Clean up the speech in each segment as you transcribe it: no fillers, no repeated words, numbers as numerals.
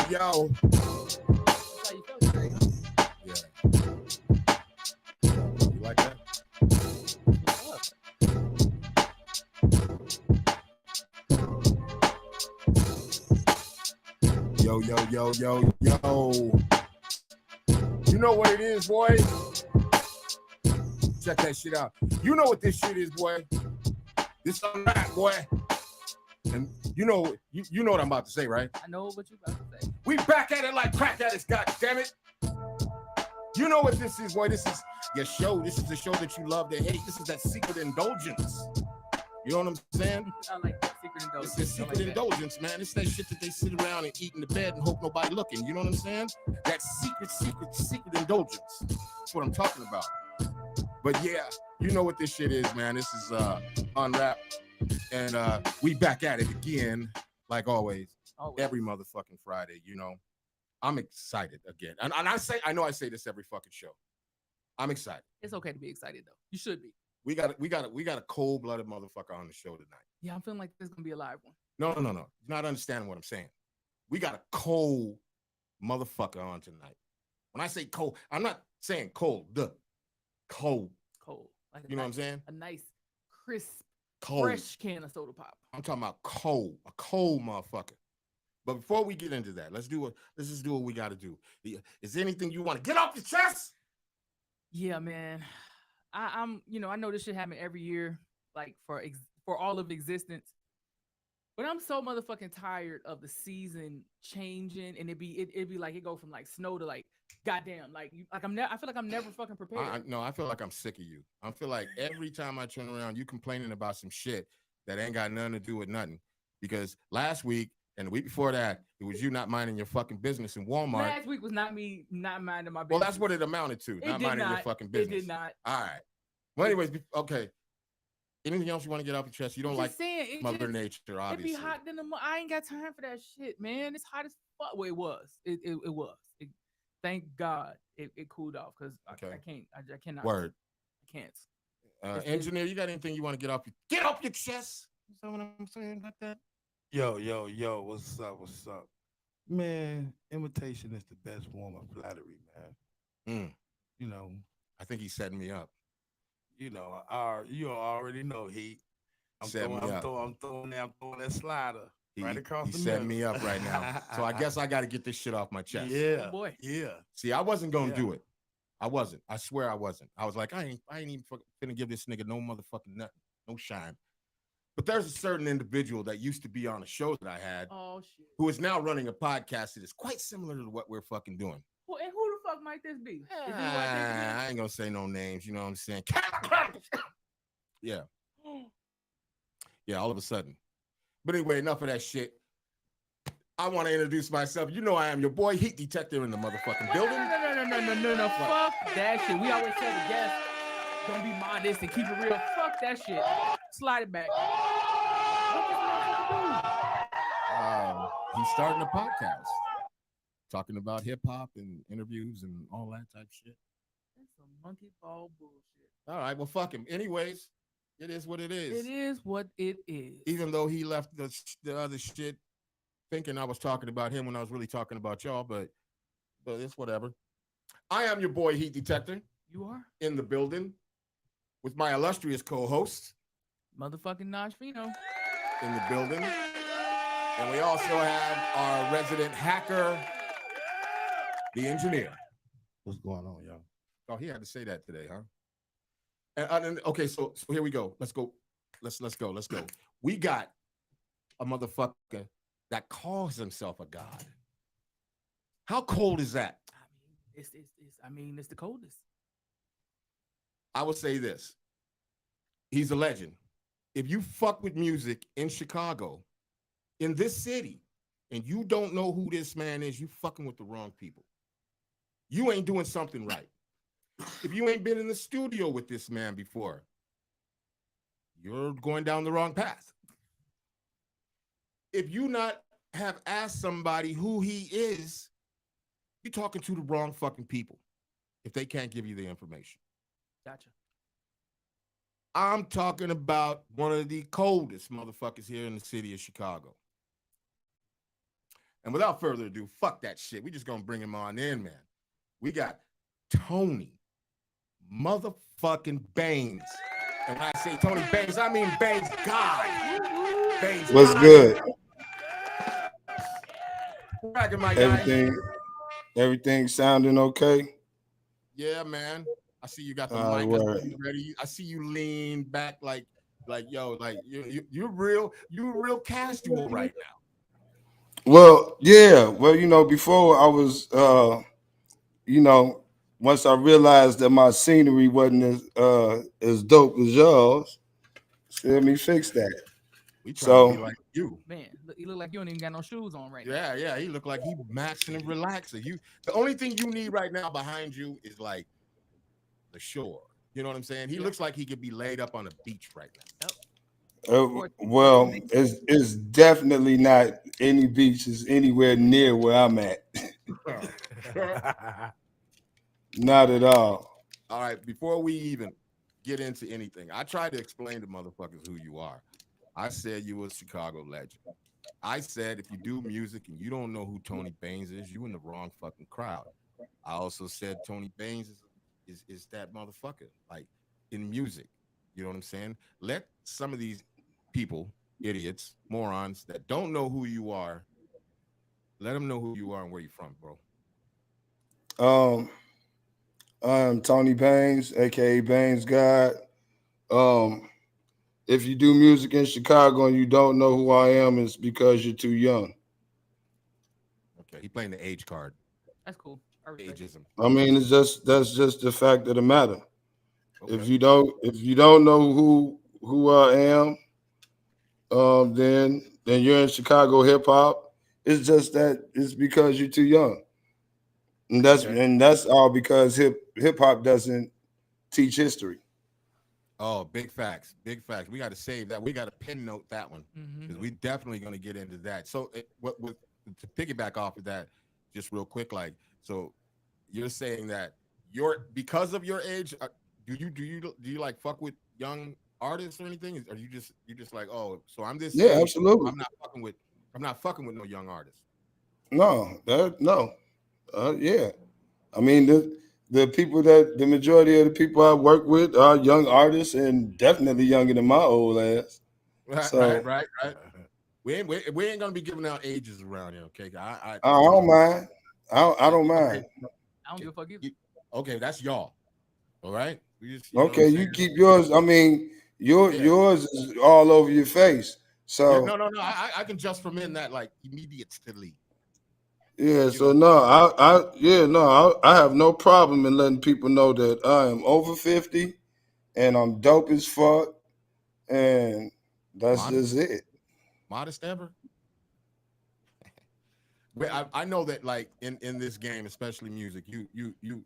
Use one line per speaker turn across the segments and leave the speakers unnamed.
Yo.
That's how you felt today, huh?
Yeah. You like that? Yo. You know what it is, boy? Check that shit out. You know what this shit is, boy. This UNRAP, boy. And you know what I'm about to say, right?
I know what you about to say.
We back at it like crack addicts, goddammit. You know what this is, boy. This is your show. This is the show that you love to hate. This is that secret indulgence. You know what I'm saying?
I like that secret indulgence.
It's the secret indulgence, man. It's that shit that they sit around and eat in the bed and hope nobody looking. You know what I'm saying? That secret indulgence. That's what I'm talking about. But yeah, you know what this shit is, man. This is UNRAP. And we back at it again, like always. Every motherfucking Friday, you know. I'm excited again. And I know I say this every fucking show. I'm excited.
It's okay to be excited though. You should be.
We got a cold-blooded motherfucker on the show tonight.
Yeah, I'm feeling like this is gonna be a live one.
No. You're not understanding what I'm saying. We got a cold motherfucker on tonight. When I say cold, I'm not saying cold. Cold.
Like
you know what I'm saying?
A nice, crisp,
cold,
fresh can of soda pop.
I'm talking about cold, a cold motherfucker. But before we get into that, let's just do what we got to do. Is there anything you want to get off your chest?
Yeah, man. I'm, I know this shit happen every year, like for all of existence. But I'm so motherfucking tired of the season changing, and it'd be like it go from like snow to like goddamn, I feel like I'm never fucking prepared.
I feel like I'm sick of you. I feel like every time I turn around, you complaining about some shit that ain't got nothing to do with nothing. Because last week and the week before that, it was you not minding your fucking business in Walmart.
Last week was not me not minding my business.
Well, that's what it amounted to. Not minding your fucking business.
It did not.
All right. Well, anyways, okay. Anything else you want to get off your chest? You don't like Mother Nature, obviously.
It be hot in the I ain't got time for that shit, man. It's hot as fuck. Well, it was. It was. Thank God it cooled off because I cannot.
Word.
I can't.
Engineer, you got anything you want to get off your chest? Is that what I'm saying about that?
Yo, what's up? Man, imitation is the best form of flattery, man. You know,
I think he's setting me up.
You know, you already know I'm throwing that slider right across the middle.
He's setting me up right now. So I guess I got to get this shit off my chest.
Yeah,
oh boy.
Yeah.
See, I wasn't gonna do it. I wasn't. I swear I wasn't. I was like, I ain't even finna give this nigga no motherfucking nothing, no shine. But there's a certain individual that used to be on a show that I had, who is now running a podcast that is quite similar to what we're fucking doing.
Well, and who the fuck might this be?
I ain't gonna say no names. You know what I'm saying? Yeah. Yeah. All of a sudden. But anyway, enough of that shit. I want to introduce myself. You know I am your boy, Heat Detector in the motherfucking building.
No. Fuck that shit. We always tell the guests, don't be modest and keep it real. Fuck that shit. Slide it back.
He's starting a podcast talking about hip hop and interviews and all that type of shit.
That's some monkey ball bullshit.
All right, well, fuck him. Anyways, it is what it is.
It is what it is.
Even though he left the other shit thinking I was talking about him when I was really talking about y'all, but it's whatever. I am your boy, Heat Detector.
You are?
In the building with my illustrious co-host.
Motherfucking Naj Fino.
In the building. And we also have our resident hacker, the engineer.
What's going on, y'all?
Oh, he had to say that today, huh? And okay, so here we go. Let's go. Let's go. We got a motherfucker that calls himself a god. How cold is that?
It's the coldest.
I would say this. He's a legend. If you fuck with music in Chicago, in this city, and you don't know who this man is, you fucking with the wrong people. You ain't doing something right. If you ain't been in the studio with this man before, you're going down the wrong path. If you not have asked somebody who he is, you're talking to the wrong fucking people if they can't give you the information.
Gotcha.
I'm talking about one of the coldest motherfuckers here in the city of Chicago. And without further ado, fuck that shit. We just gonna bring him on in, man. We got Tony motherfucking Baines. And when I say Tony Baines, I mean BAINESGOD. Baines
What's
God.
good?
Cracking, my guy.
Everything sounding okay?
Yeah, man. I see you got the
All
mic
right.
ready. I see you lean back like yo, like you're real casual right now.
Well, yeah. Well, before I was, once I realized that my scenery wasn't as dope as yours, let me fix that.
We trying to be
So,
like you.
Man, you look like you don't even got no shoes on right now.
Yeah. He look like he maxing and relaxing. The only thing you need right now behind you is like the shore. You know what I'm saying? He looks like he could be laid up on a beach right now.
well, it's definitely not any beaches anywhere near where I'm at. Not at all.
All right, before we even get into anything, I tried to explain to motherfuckers who you are. I said you was a Chicago legend. I said if you do music and you don't know who Tony Baines is, you in the wrong fucking crowd. I also said Tony Baines is that motherfucker, like in music. You know what I'm saying? Let some of these people, idiots, morons that don't know who you are, let them know who you are and where you're from, bro.
Um, I'm Tony Baines, aka BAINESGOD. Um, if you do music in Chicago and you don't know who I am, it's because you're too young.
Okay, he playing the age card.
That's cool.
Ageism.
I mean, that's just the fact of the matter.
Okay.
If you don't know who I am, then you're in Chicago hip hop. It's just that it's because you're too young, and that's all because hip hop doesn't teach history.
Oh, big facts. Big facts. We got to save that. We got to pin note that one because we definitely going to get into that. So, what to piggyback off of that, just real quick, like, so you're saying that because of your age, do you like fuck with young artists or anything? Or you just like, oh, so I'm this
Yeah,
age,
absolutely.
I'm not fucking with no young artists.
No. Yeah. I mean, the majority of the people I work with are young artists and definitely younger than my old ass. So
Right. We ain't gonna be giving out ages around here, okay?
I don't mind. I don't mind.
I don't give a fuck either.
Okay, that's y'all. All right. We just,
Okay, you keep yours. I mean, yours is all over your face.
Yeah,
So
no. I can just from in that like immediately.
yeah. So no, I have no problem in letting people know that I am over 50 and I'm dope as fuck, and that's
Modest,
just it.
modest ever. But I know that like in this game, especially music, you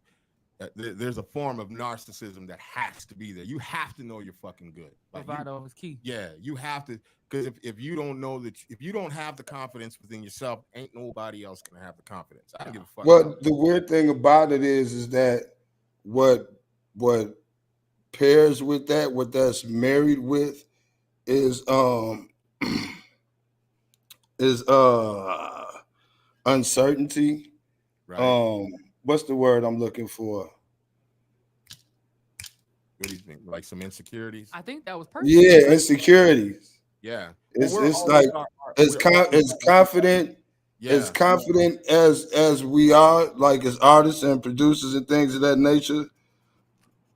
there's a form of narcissism that has to be there. You have to know you're fucking good. Like
Bravado is key.
yeah, you have to, because if you don't know that, if you don't have the confidence within yourself, ain't nobody else gonna have the confidence. I don't give a fuck.
Well, the weird thing about it is that what what pairs with that, what that's married with, is is uncertainty.
Right?
What's the word I'm looking for?
What do you think? Like some insecurities?
I think that was perfect.
Yeah, insecurities.
Yeah.
It's like as confident as
yeah.
confident as we are, like as artists and producers and things of that nature,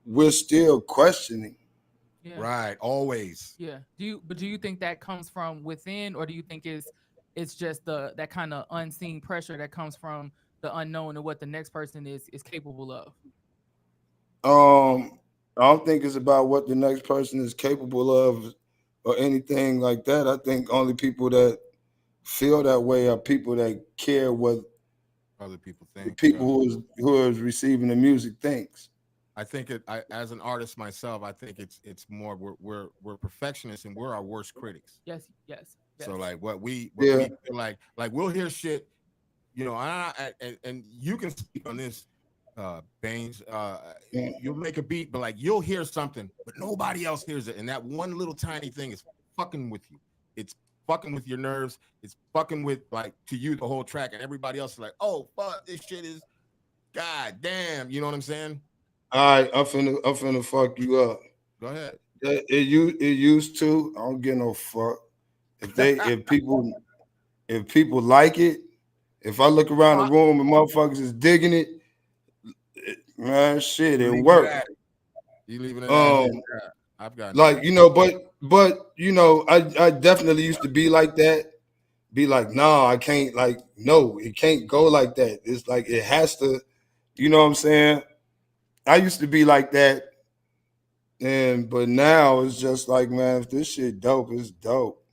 we're still questioning.
Yeah.
Right. Always.
Yeah. Do you think that comes from within, or do you think it's just that kind of unseen pressure that comes from the unknown of what the next person is capable of?
I don't think it's about what the next person is capable of or anything like that. I think only people that feel that way are people that care what
Other people
the
think.
people who is receiving the music thinks.
I think as an artist myself, I think it's more we're perfectionists and we're our worst critics.
Yes, yes,
So
yes.
like what we
Yeah.
feel like we'll hear shit, you know, and you can speak on this, Baines.
Yeah.
You'll make a beat, but like you'll hear something, but nobody else hears it, and that one little tiny thing is fucking with you. It's fucking with your nerves. It's fucking with like to you the whole track, and everybody else is like, oh fuck, this shit is god damn. You know what I'm saying?
All right, I'm finna fuck you up.
Go ahead.
It used to. I don't get no fuck. If people like it, if I look around the room and motherfuckers is digging it, man, shit, it worked.
You leaving it at I've got
Like, you know, but you know, I definitely used to be like that. Be like, no, I can't, like, no, it can't go like that. It's like it has to, you know what I'm saying? I used to be like that, but now it's just like, man, if this shit dope, it's dope.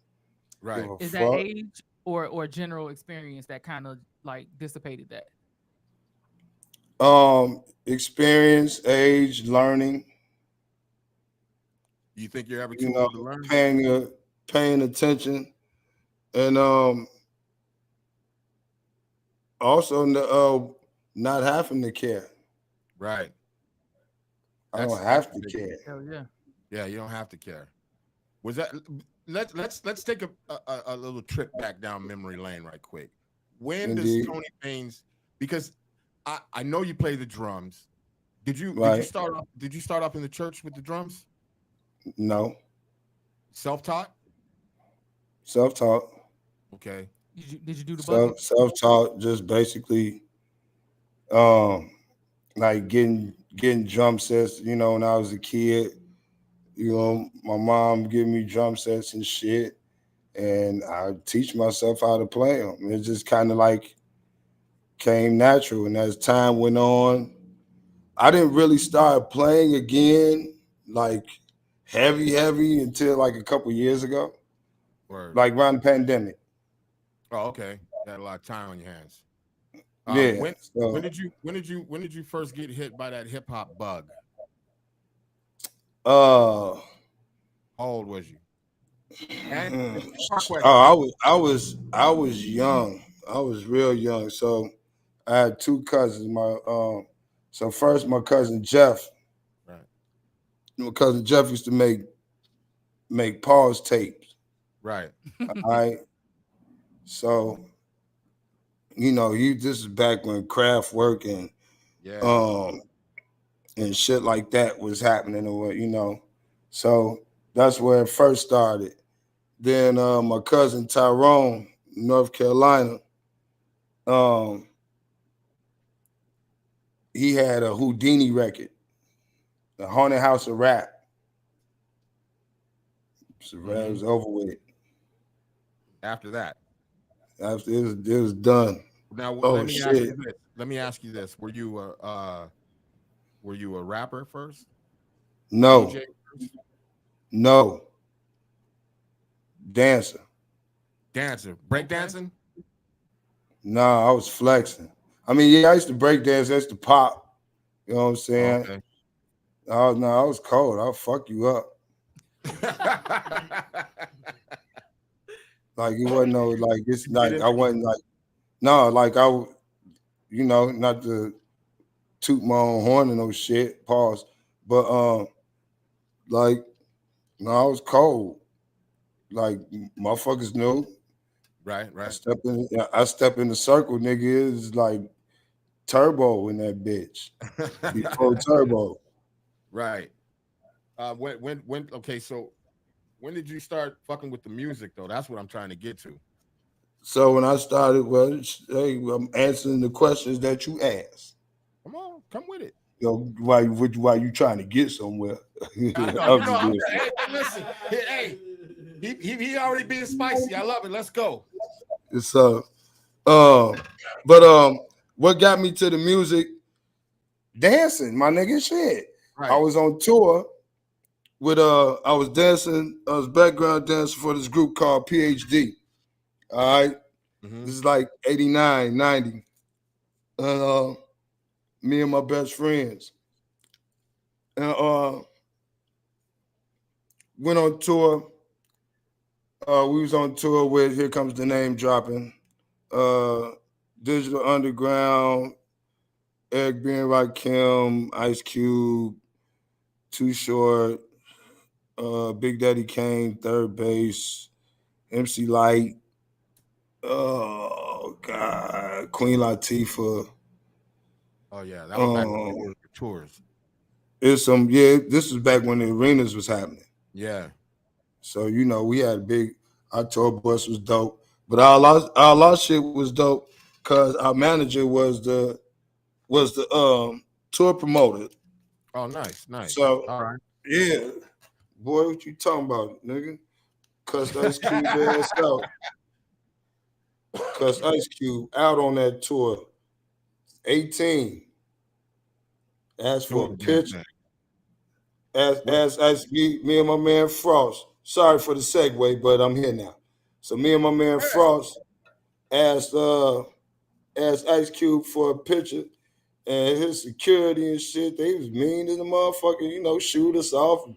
right.
Give a
Is that
fuck.
age or general experience that kind of like dissipated that?
Experience, age, learning,
You think you're ever
you
too
know,
old to learn?
paying attention, and also not having to care.
Right.
I don't
That's
have to
big.
care.
Hell yeah.
Yeah, you don't have to care. Was that let's take a little trip back down memory lane right quick. When does
Indeed.
Tony Baines, because I know you play the drums. Did you
Right.
start off in the church with the drums?
No.
Self-taught?
Self-taught.
Okay.
Did you do the bucket?
Self-taught, just basically like getting drum sets, you know, when I was a kid. You know, my mom gave me drum sets and shit, and I teach myself how to play them. It just kind of like came natural. And as time went on, I didn't really start playing again, like heavy until like a couple years ago,
Word.
like around the pandemic.
Oh, okay. You had a lot of time on your hands.
Yeah.
When
So,
did you first get hit by that hip hop bug?
uh,
How old was you? And
I was young. I was real young. So I had two cousins. So first my cousin Jeff.
right,
My cousin Jeff used to make pause tapes.
right.
All right. So, you know, this is back when craft work
Yeah.
and shit like that was happening, or you know. So that's where it first started. Then my cousin Tyrone, North Carolina, um, he had a Houdini record, the Haunted House of Rap. So it was over with.
After that.
After it was done.
Now
Oh
let me ask you
shit.
this. Let me ask you this. Were you a rapper first?
No,
DJ first?
no. Dancer.
Dancer. Break dancing?
Nah, I was flexing. I mean, yeah, I used to break dance, I used to pop. You know what I'm
Oh,
saying?
okay.
Oh no, I was cold. I'll fuck you up. Like it wasn't no like it's like I wasn't like no, like you know, not to toot my own horn and no shit, pause. But like no, I was cold. Like motherfuckers knew.
Right, right.
I step in the circle, nigga. It's like turbo in that bitch. Before turbo.
Right. When okay, so when did you start fucking with the music though? That's what I'm trying to get to.
So when I started, well, hey, I'm answering the questions that you asked.
Come on, come with it.
You know, why you trying to get somewhere?
I know,
I'm
you know.
just being-
Hey, listen, hey, he already being spicy. I love it. Let's go.
So, but what got me to the music? Dancing, my nigga, shit.
Right.
I was on tour with I was background dancing for this group called PhD. All right. This is like 89, 90. And me and my best friends. And went on tour. We was on tour with, here comes the name dropping, Digital Underground, Eric B. and Rakim, Ice Cube, Too Short, Big Daddy Kane, Third Base, MC Light, oh God, Queen Latifah.
Oh yeah, that was back when we were tours.
This was back when the arenas was happening.
Yeah.
So we had a big. Our tour bus was dope, but all our shit was dope because our manager was the tour promoter.
Oh, nice.
So
all right.
Yeah, boy, what you talking about, nigga? Cussed Ice Cube ass out. Cussed Ice Cube out on that tour. 18. Asked for a picture. Asked me and my man Frost. Sorry for the segue, but I'm here now. So me and my man Frost asked Ice Cube for a picture, and his security and shit, they was mean as a motherfucker, shoot us off,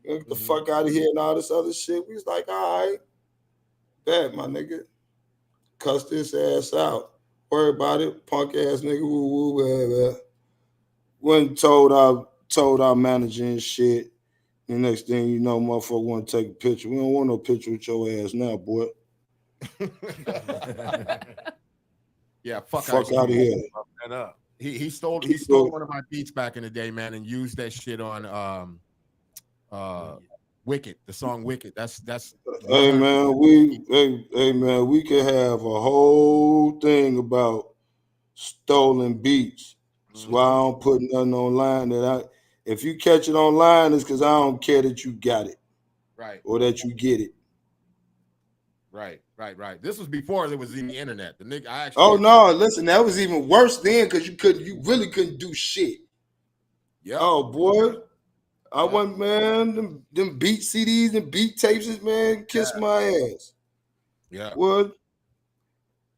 get the fuck out of here and all this other shit. We was like, all right, bad, my nigga. Cussed this ass out. Worry about it, punk ass nigga, woo woo, went and told our manager and shit. The next thing you know, motherfucker want to take a picture. We don't want no picture with your ass now, boy.
Yeah, fuck
out of here.
He stole one of my beats back in the day, man, and used that shit on Wicked, the song Wicked. That's
Hey man, we could have a whole thing about stolen beats. That's why I don't put nothing online if you catch it online, it's because I don't care that you got it.
Right.
Or that you get it.
Right. This was before there was the internet. The nigga
Listen, that was even worse then because you really couldn't do shit.
Yeah.
Oh boy. I went, man, them beat CDs and beat tapes, man, kiss my ass.
Yeah.
What?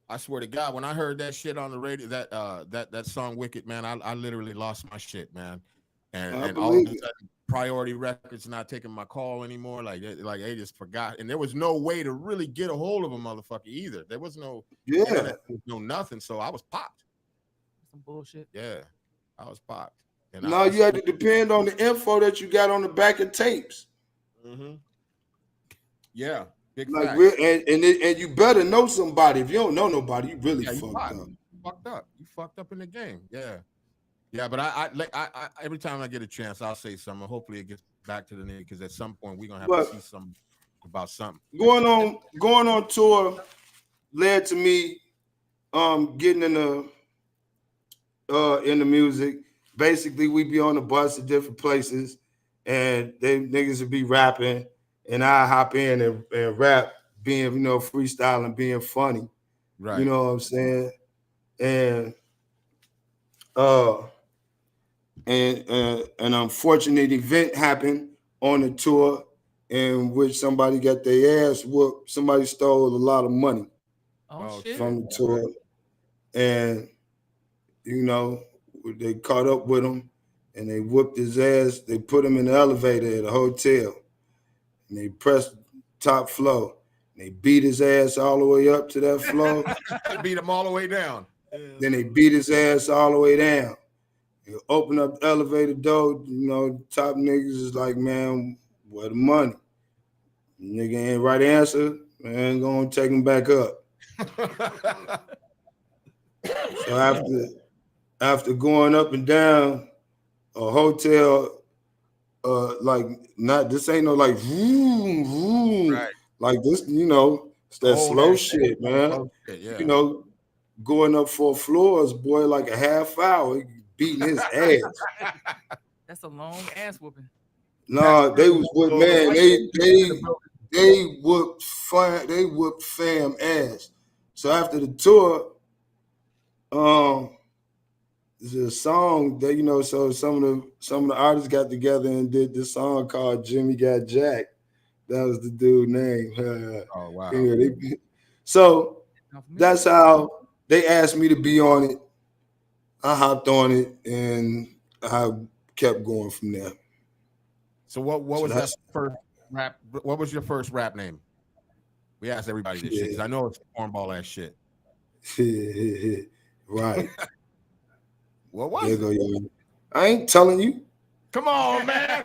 I swear to God, when I heard that shit on the radio, that song Wicked, man, I literally lost my shit, man. And all of a sudden, Priority Records not taking my call anymore. Like they just forgot. And there was no way to really get a hold of a motherfucker either. There was no internet, no nothing. So I was popped.
Some bullshit.
Yeah, I was popped. And
now you had to depend on the info that you got on the back of tapes.
Yeah, big
like
fact.
And you better know somebody. If you don't know nobody, you really
fucked up. You fucked up in the game. Yeah. But I every time I get a chance, I'll say something. Hopefully, it gets back to the nigga because at some point we're gonna have to see something about something.
Going on tour led to me getting in the music. Basically, we'd be on the bus at different places, and they niggas would be rapping, and I hop in and rap, being freestyling, being funny,
right?
You know what I'm saying? And an unfortunate event happened on the tour in which somebody got their ass whooped. Somebody stole a lot of money from the tour, and they caught up with him and they whooped his ass. They put him in the elevator at a hotel and they pressed top floor. They beat his ass all the way up to that floor.
Beat him all the way down.
Then they beat his ass all the way down. They open up the elevator door. Top niggas is like, man, where the money? Nigga ain't right answer. Man, gonna take him back up. So after going up and down a hotel, this ain't no like vroom, vroom.
Right.
Like this, it's that slow shit, man.
Slow shit, yeah.
Going up 4 floors, boy, like a half hour, beating his ass.
That's a long ass whooping.
No, they was with man. They whooped fam ass. So after the tour, a song that, you know, so some of the artists got together and did this song called Jimmy Got Jacked. That was the dude name.
Oh wow.
Yeah, so that's how they asked me to be on it. I hopped on it and I kept going from there.
So what was that first rap? What was your first rap name? We asked everybody this shit because I know it's cornball ass shit.
Right.
What was it?
Go, yo. I ain't telling you.
Come on, man.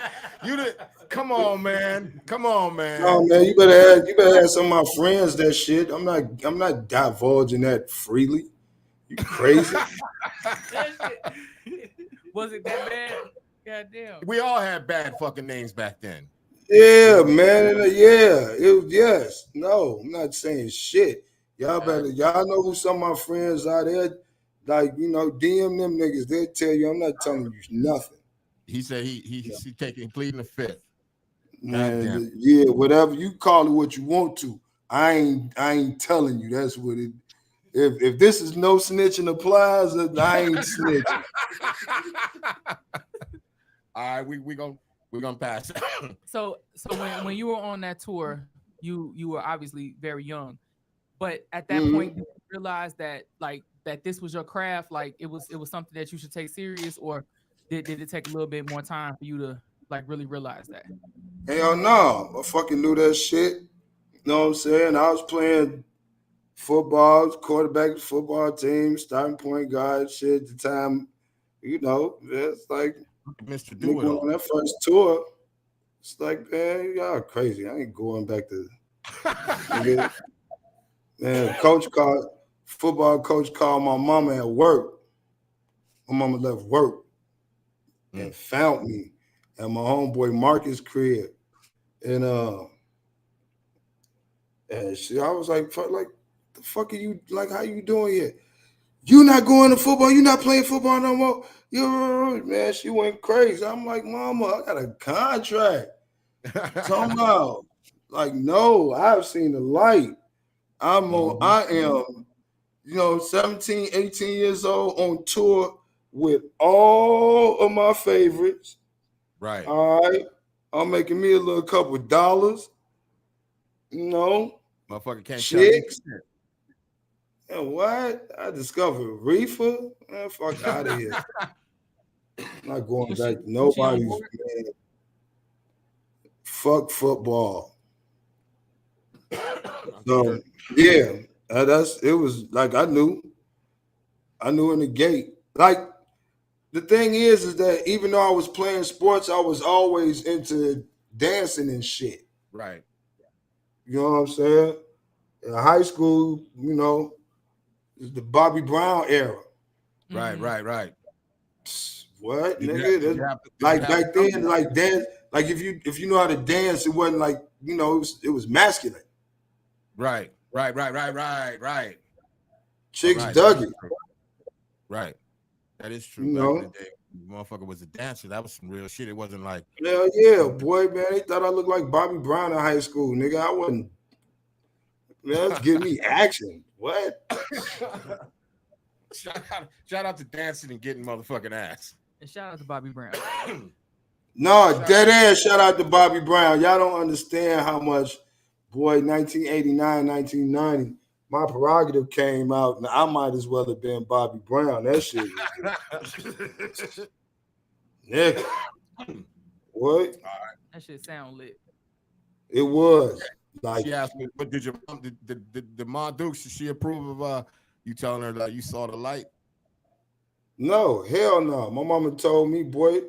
Come on, man. Come on, man.
No, man. You better have some of my friends that shit. I'm not divulging that freely. You crazy?
Was it that bad? Goddamn.
We all had bad fucking names back then.
Yeah, man. Yeah. Yes. No, I'm not saying shit. Y'all know who some of my friends are there. Like, you know, DM them niggas. They'll tell you I'm not telling you nothing.
He said he's pleading the fifth.
Man, yeah, whatever you call it, what you want to. I ain't telling you. That's what it. If this is no snitching applies, I ain't snitching.
All right, we're gonna pass.
So when you were on that tour, you were obviously very young, but at that point, did you realize that that this was your craft, like it was something that you should take serious, or did it take a little bit more time for you to like really realize that?
Hell no, I fucking knew that shit. You know what I'm saying? I was playing football, quarterback football team, starting point guard, shit at the time. You know, it's like
Mr. Do It All.
On that first tour, it's like, man, y'all crazy. I ain't going back to man, football coach called my mama at work. My mama left work and found me at my homeboy Marcus' crib. And I was like, the fuck are you, like, how you doing here? You not going to football? You not playing football no more? Man, she went crazy. I'm like, mama, I got a contract. Talking about, like, no, I've seen the light. I am, 17, 18 years old on tour with all of my favorites.
Right.
All right. I'm making me a little couple dollars.
Motherfucker can't
chicks. And what? I discovered reefer. Man, fuck out of here. I'm not going back to nobody's, man. Fuck football. So yeah, it was like I knew in the gate. Like the thing is that even though I was playing sports, I was always into dancing and shit.
Right.
You know what I'm saying? In high school, the Bobby Brown era.
Right.
What, nigga? Like back then, like dance. Like if you know how to dance, it wasn't like it was masculine.
Right.
Chicks dug it.
Right. That is true. Back in the day, motherfucker was a dancer. That was some real shit. It wasn't like
hell yeah, boy, man. They thought I looked like Bobby Brown in high school, nigga. I wasn't. Man, let's give me action. What?
Shout out to dancing and getting motherfucking ass.
And shout out to Bobby Brown.
No, dead ass shout out to Bobby Brown. Y'all don't understand how much, boy, 1989, 1990, my prerogative came out, and I might as well have been Bobby Brown. That shit was nigga. What?
That shit sound lit.
It was. Like,
she asked me, but did your mom, did Ma Dukes, did she approve of you telling her that you saw the light?
No, hell no. My mama told me, boy,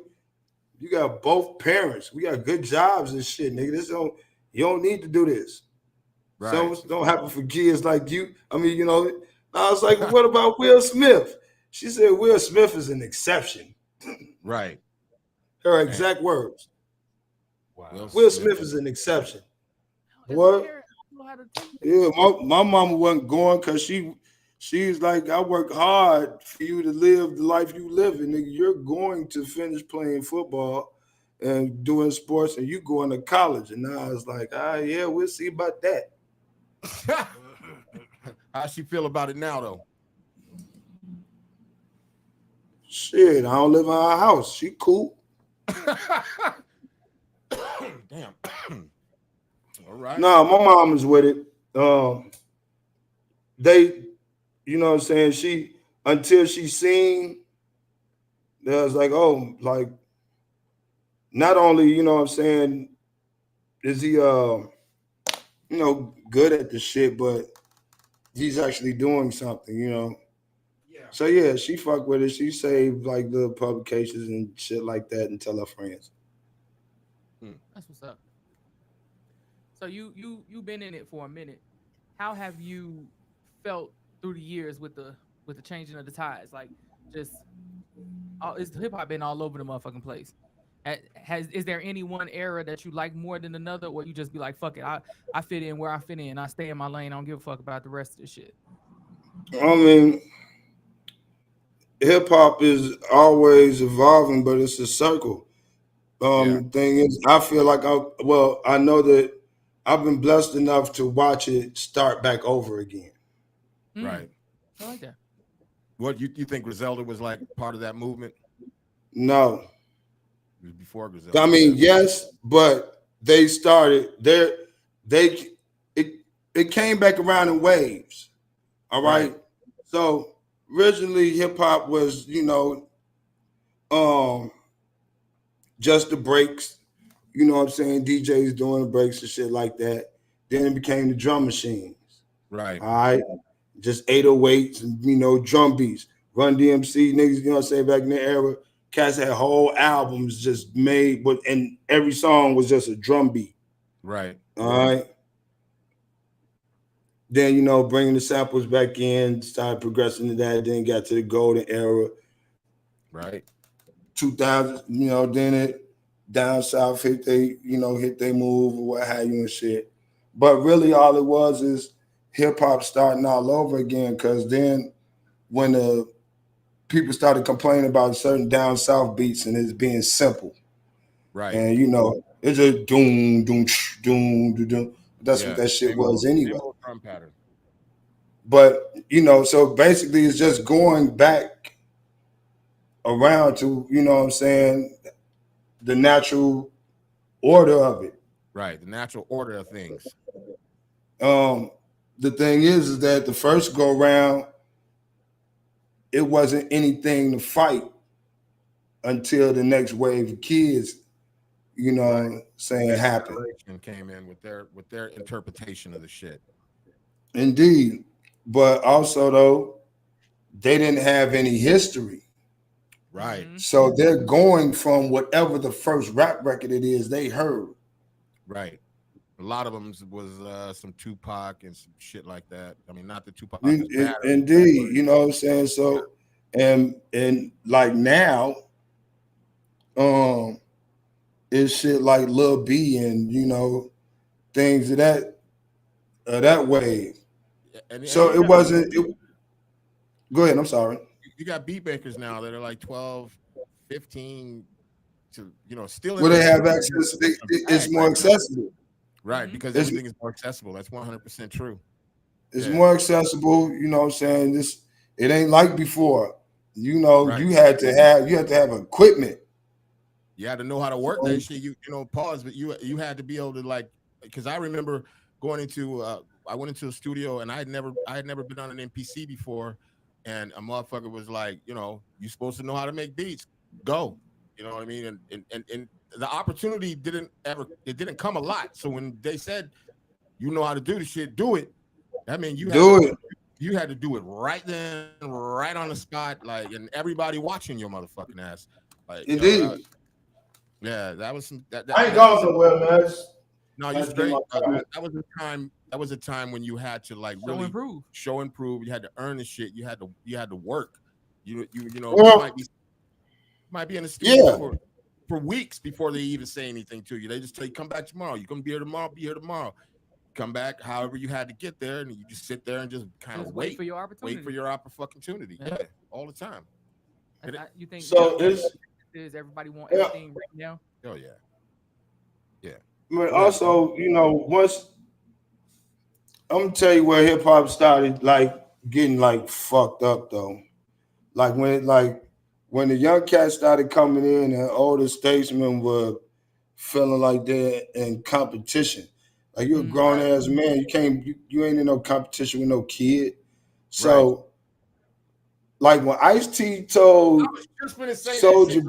you got both parents. We got good jobs and shit, nigga. You don't need to do this.
Right.
So don't happen for kids like you. I mean, I was like, what about Will Smith? She said, Will Smith is an exception.
Right.
Her exact words.
Wow.
Will Smith is an exception. What? Yeah, my mama wasn't going because she's like, I work hard for you to live the life you live in. Nigga, you're going to finish playing football and doing sports, and you going to college. And now I was like, yeah, we'll see about that.
How she feel about it now, though?
Shit, I don't live in her house. She cool.
Damn. All right.
No, my mom is with it. They, you know what I'm saying? She until she seen, they was like, oh, like not only, you know what I'm saying, is he you know, good at the shit, but he's actually doing something, you know.
Yeah.
So yeah, she fuck with it. She saved like the publications and shit like that and tell her friends.
That's what's up. So you've been in it for a minute. How have you felt through the years with the changing of the tides? Like, just is hip hop been all over the motherfucking place? Is there any one era that you like more than another, or you just be like, fuck it, I fit in where I fit in, I stay in my lane, I don't give a fuck about the rest of the shit?
I mean, hip hop is always evolving, but it's a circle. Thing is, I feel like I know that I've been blessed enough to watch it start back over again.
Right.
I like that.
What you think Griselda was like part of that movement?
No.
It was before Griselda.
I mean, yes, but they started it came back around in waves. All right. So originally hip hop was, you know, just the breaks, you know what I'm saying? DJs doing the breaks and shit like that. Then it became the drum machines.
Right.
All right. Just 808s and, you know, drum beats. Run DMC niggas, you know what I'm saying, back in the era. Cats had whole albums just made with, and every song was just a drum beat.
Right.
All right. Then, you know, bringing the samples back in, started progressing to that, then got to the golden era.
Right.
2000, you know, then it down south hit they move or what have you and shit. But really all it was is hip hop starting all over again, because then when the people started complaining about certain down south beats and it's being simple.
Right.
And you know, it's a doom, doom, doom, doom, doom. That's what that shit was anyway.
Drum pattern.
But you know, so basically it's just going back around to, you know what I'm saying, the natural order of it.
Right. The natural order of things.
The thing is that the first go round, it wasn't anything to fight until the next wave of kids, you know, saying it happened.
Came in with their interpretation of the shit.
Indeed. But also though, they didn't have any history.
Right.
So they're going from whatever the first rap record it is they heard.
Right. A lot of them was some Tupac and some shit like that. I mean, not the Tupac.
Indeed, you know what I'm saying? So, and like now, it's shit like Lil B and, you know, things of that wave. So it wasn't. Go ahead. I'm sorry.
You got beat makers now that are like 12, 15 to, you know, still.
Well, they have access. It's more accessible.
Right, because everything is more accessible. That's 100% true.
It's more accessible. You know what I'm saying? It ain't like before. You know, you had to have equipment.
You had to know how to work that shit. You know, pause, but you had to be able to, like, because I remember going into I went into a studio and I had never been on an MPC before, and a motherfucker was like, you know, you supposed to know how to make beats. Go. You know what I mean? And the opportunity didn't come a lot. So when they said, you know how to do the shit, do it. That means you had to do it right then, right on the spot, like, and everybody watching your motherfucking ass. Like,
indeed.
That was some.
I ain't going somewhere, man.
No, you're straight. That was a time when you had to, like, really show and prove. You had to earn the shit. You had to work. You know, you might be in the studio for weeks before they even say anything to you. They just tell you, come back tomorrow. You're gonna be here tomorrow. Be here tomorrow. Come back, however you had to get there, and you just sit there and just kind of wait
for your opportunity.
Wait for your opportunity. Yeah, all the time.
You think
so?
Is everybody want everything right now?
Oh yeah, yeah.
But also, you know, once I'm gonna tell you where hip hop started, like getting like fucked up though. Like when when the young cats started coming in and older statesmen were feeling like they're in competition. Like you're a grown ass man. You can't you ain't in no competition with no kid. So like when Ice-T told Soulja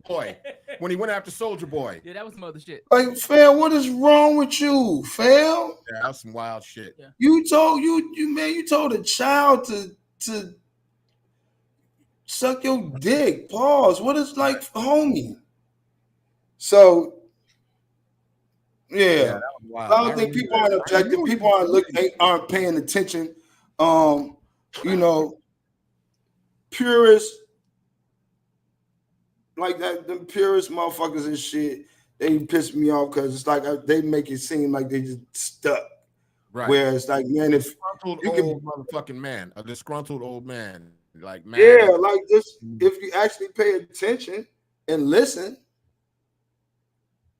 Boy when he went after Soulja Boy.
Yeah, that was some other shit.
Like, fam, what is wrong with you, fam?
Yeah, that's some wild shit.
Yeah.
You told a child to suck your dick. Pause. What is like, homie? So yeah, I don't think people aren't objective. People aren't paying attention. You know, purists like that, them purist motherfuckers and shit, they piss me off because it's like they make it seem like they just stuck.
Right.
Whereas like, man, if
you old motherfucking man, a disgruntled old man, like man,
yeah, like this, if you actually pay attention and listen,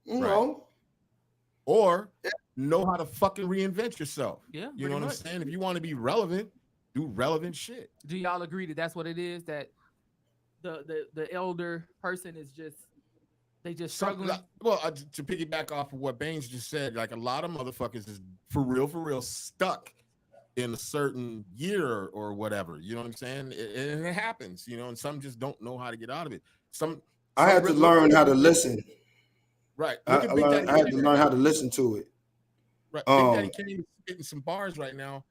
you know,
or know how to fucking reinvent yourself.
Yeah,
you know what I'm saying? If you want to be relevant, do relevant shit.
Do y'all agree that that's what it is? That the elder person is just struggling.
Well, to piggyback off of what Baines just said, like a lot of motherfuckers is for real stuck in a certain year or whatever. You know what I'm saying? It happens, you know, and some just don't know how to get out of it.
I had to learn how to listen.
Right.
I had to learn how to listen to it.
Right. Big Daddy Kane is spitting some bars right now,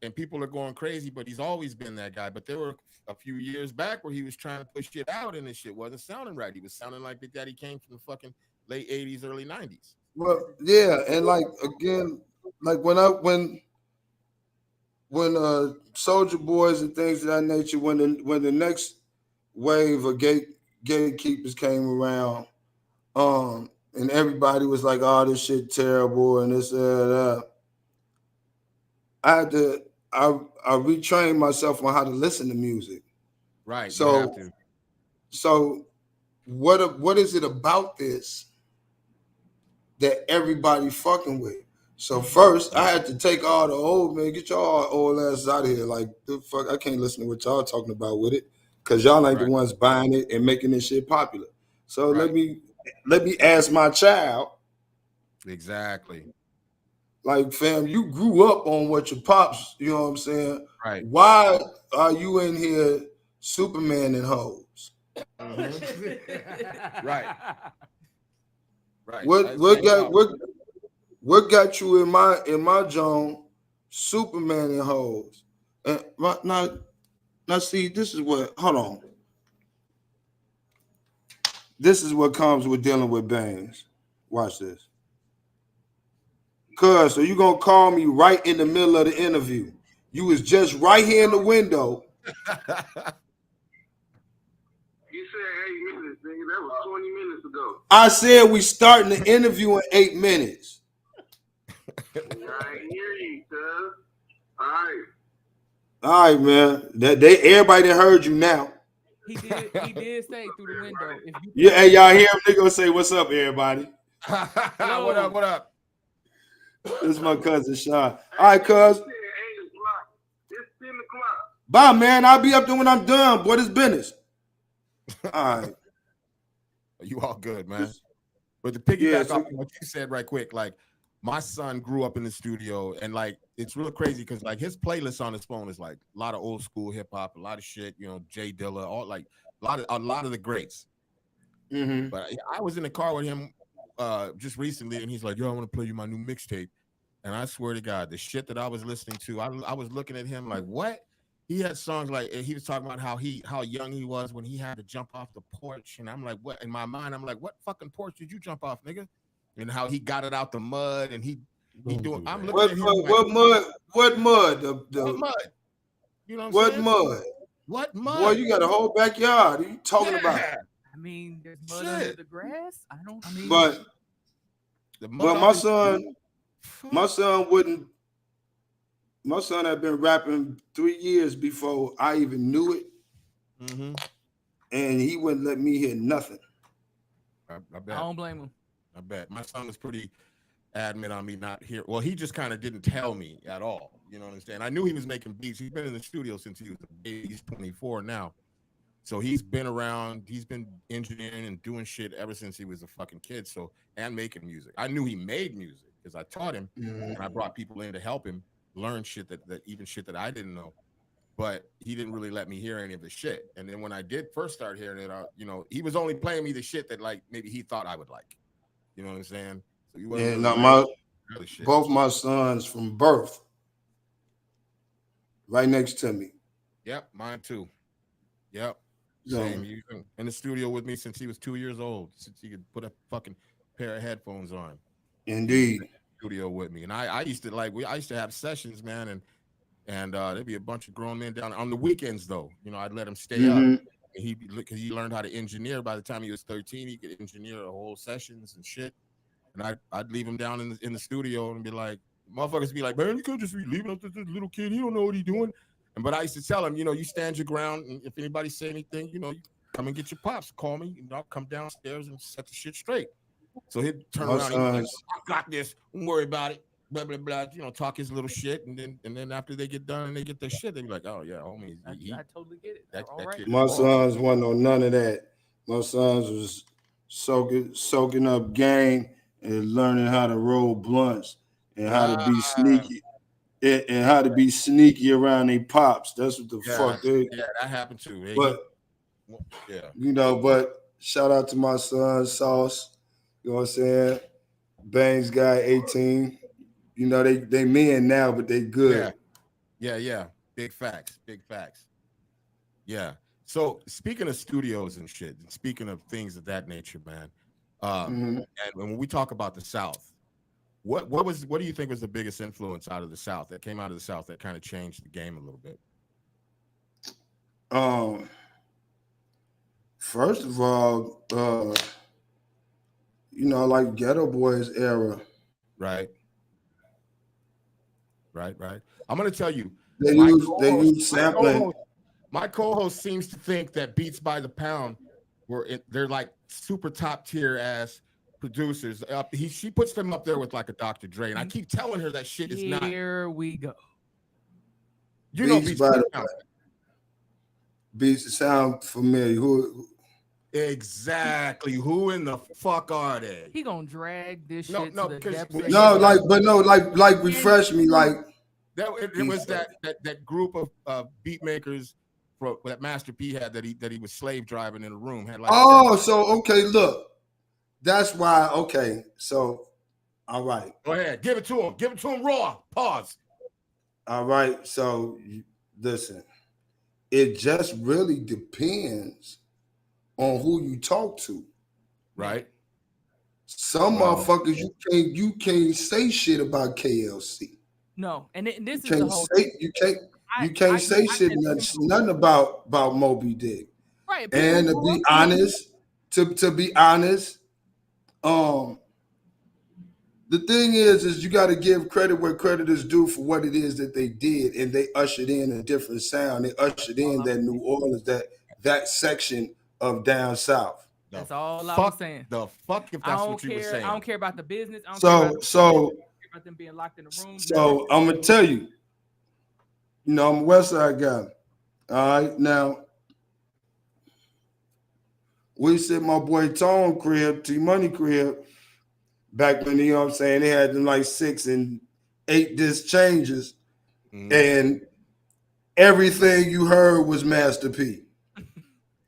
and people are going crazy, but he's always been that guy. But there were a few years back where he was trying to push shit out, and this shit wasn't sounding right. He was sounding like Big Daddy Kane from the fucking late 80s, early 90s.
Well, yeah, and like again, like when Soulja Boys and things of that nature, when the next wave of gatekeepers came around, and everybody was like, "Oh, this shit terrible," and this that. I retrained myself on how to listen to music.
Right.
So what is it about this that everybody fucking with? So first I had to take all the old man, get y'all old asses out of here. Like the fuck, I can't listen to what y'all talking about with it. Cause y'all ain't the ones buying it and making this shit popular. So let me ask my child.
Exactly.
Like, fam, you grew up on what your pops, you know what I'm saying?
Right.
Why are you in here Superman and hoes?
Mm-hmm. Right.
What got you in my zone Superman and hoes? And now see, this is what, hold on. This is what comes with dealing with Baines. Watch this. Cuz, so you gonna call me right in the middle of the interview. You was just right here in the window.
You said 8 minutes, nigga. That was 20 minutes ago.
I said we starting the interview in 8 minutes.
I hear you, cuz. All
right, man. Everybody that heard you now.
He did say through the window. If you
yeah, hey, y'all hear him? They gonna say, "What's up, everybody?"
What up? What up?
This is my cousin Sean. All right, cuz.
It's 10 o'clock.
Bye, man. I'll be up there when I'm done. Boy, this business. All right.
You all good, man. But to piggyback off what you said right quick, like my son grew up in the studio, and like it's real crazy because like his playlist on his phone is like a lot of old school hip hop, a lot of shit, you know, Jay Dilla, all like a lot of the greats.
Mm-hmm.
But I was in the car with him just recently, and he's like, "Yo, I want to play you my new mixtape." And I swear to God, the shit that I was listening to, I was looking at him like, what? He had songs like, he was talking about how young he was when he had to jump off the porch. And I'm like, what? In my mind, I'm like, what fucking porch did you jump off, nigga? And how he got it out the mud, and he doing. I'm looking at him
what mud? What mud?
What mud? You know
what
saying?
Mud?
What mud?
Boy, you got a whole backyard. What are you talking about?
I mean, there's mud under the grass.
But my son had been rapping 3 years before I even knew it.
Mm-hmm.
And he wouldn't let me hear nothing.
I bet.
I don't blame him.
I bet. My son was pretty adamant on me not here. Well, he just kind of didn't tell me at all. You know what I'm saying? I knew he was making beats. He's been in the studio since he was a baby. He's 24 now. So he's been around, he's been engineering and doing shit ever since he was a fucking kid. So, and making music. I knew he made music because I taught him and I brought people in to help him learn shit that even shit that I didn't know. But he didn't really let me hear any of the shit. And then when I did first start hearing it, you know, he was only playing me the shit that like maybe he thought I would like. You know what I'm saying? So you wasn't really shit.
Both my sons from birth, right next to me.
Yep, mine too. Yep.
So,
same. He's been in the studio with me since he was 2 years old, since he could put a fucking pair of headphones on.
Indeed.
Studio with me. And I used to I used to have sessions, man, and there'd be a bunch of grown men down on the weekends though. You know, I'd let him stay up. And he learned how to engineer. By the time he was 13, he could engineer a whole sessions and shit. And I'd leave him down in the studio and be like, motherfuckers be like, man, you can't just leave him up to this little kid. He don't know what he's doing. But I used to tell him, you know, you stand your ground, and if anybody say anything, you know, you come and get your pops, call me, and I'll come downstairs and set the shit straight. So he'd turn around, and be like, I got this, don't worry about it, blah blah blah, you know, talk his little shit, and then after they get done and they get their shit, they be like, oh yeah, homie,
I totally get it.
that kid,
my sons wasn't on none of that. My sons was soaking up game and learning how to roll blunts and how to be sneaky. And how to be sneaky around their pops. That's what the fuck they.
Yeah, that happened too.
But
yeah,
you know, but shout out to my son Sauce. You know what I'm saying? Bangs guy 18. You know, they men now, but they good.
Yeah. Big facts. Yeah. So speaking of studios and shit, and speaking of things of that nature, man. And when we talk about the South. What do you think was the biggest influence out of the South that came out of the South that kind of changed the game a little bit?
First of all, you know, like Ghetto Boys era.
Right. I'm gonna tell you,
they use sampling.
My co-host seems to think that Beats by the Pound they're like super top tier ass producers. She puts them up there with like a Dr. Dre, and I keep telling her that shit is not.
Here we go.
You know Beats by the Pound.
Beats sound familiar. Who?
Exactly. Who in the fuck are they?
He gonna drag this shit to the depths.
Like refresh me. Like
it was that group of beat makers that Master P had that he was slave driving in a room. Had like
so okay, look. That's why, okay, so, all right.
Go ahead, give it to him raw, pause.
All right, so, listen, it just really depends on who you talk to.
Right.
Some motherfuckers, you can't say shit about KLC.
No, and this is
the whole thing. You can't say shit nothing about Moby Dick.
Right.
And to be honest, the thing is you got to give credit where credit is due for what it is that they did, and they ushered in a different sound. They ushered in that New Orleans, that section of down south.
That's all I'm saying.
The fuck if that's what you were saying.
I don't care about the business. I don't
care
about them being locked in the room.
So I'm gonna tell you, you know, I'm a West Side guy. All right, now. We said my boy Tone crib, T-Money crib, back when, you know what I'm saying, they had them like 6 and 8 disc changes, and everything you heard was Master P.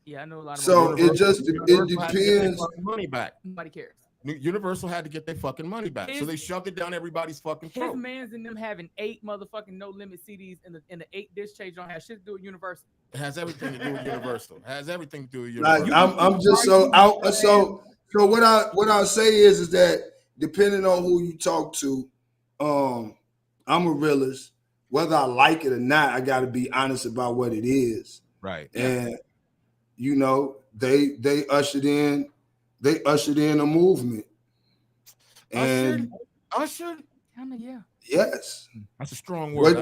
Yeah, I know a lot of.
So it depends.
Money back.
Nobody cares.
Universal had to get their fucking money back, so they shoved it down everybody's fucking throat.
His man's and them having 8 motherfucking No Limit CDs in the 8 disc change don't have shit to do with Universal.
It has everything to do with Universal. It has everything to do with Universal.
Like, I'm just so out. So what I'll say is that depending on who you talk to, I'm a realist. Whether I like it or not, I got to be honest about what it is.
Right.
And you know, they ushered in a movement. And
ushered?
Yeah.
Yes.
That's a strong word.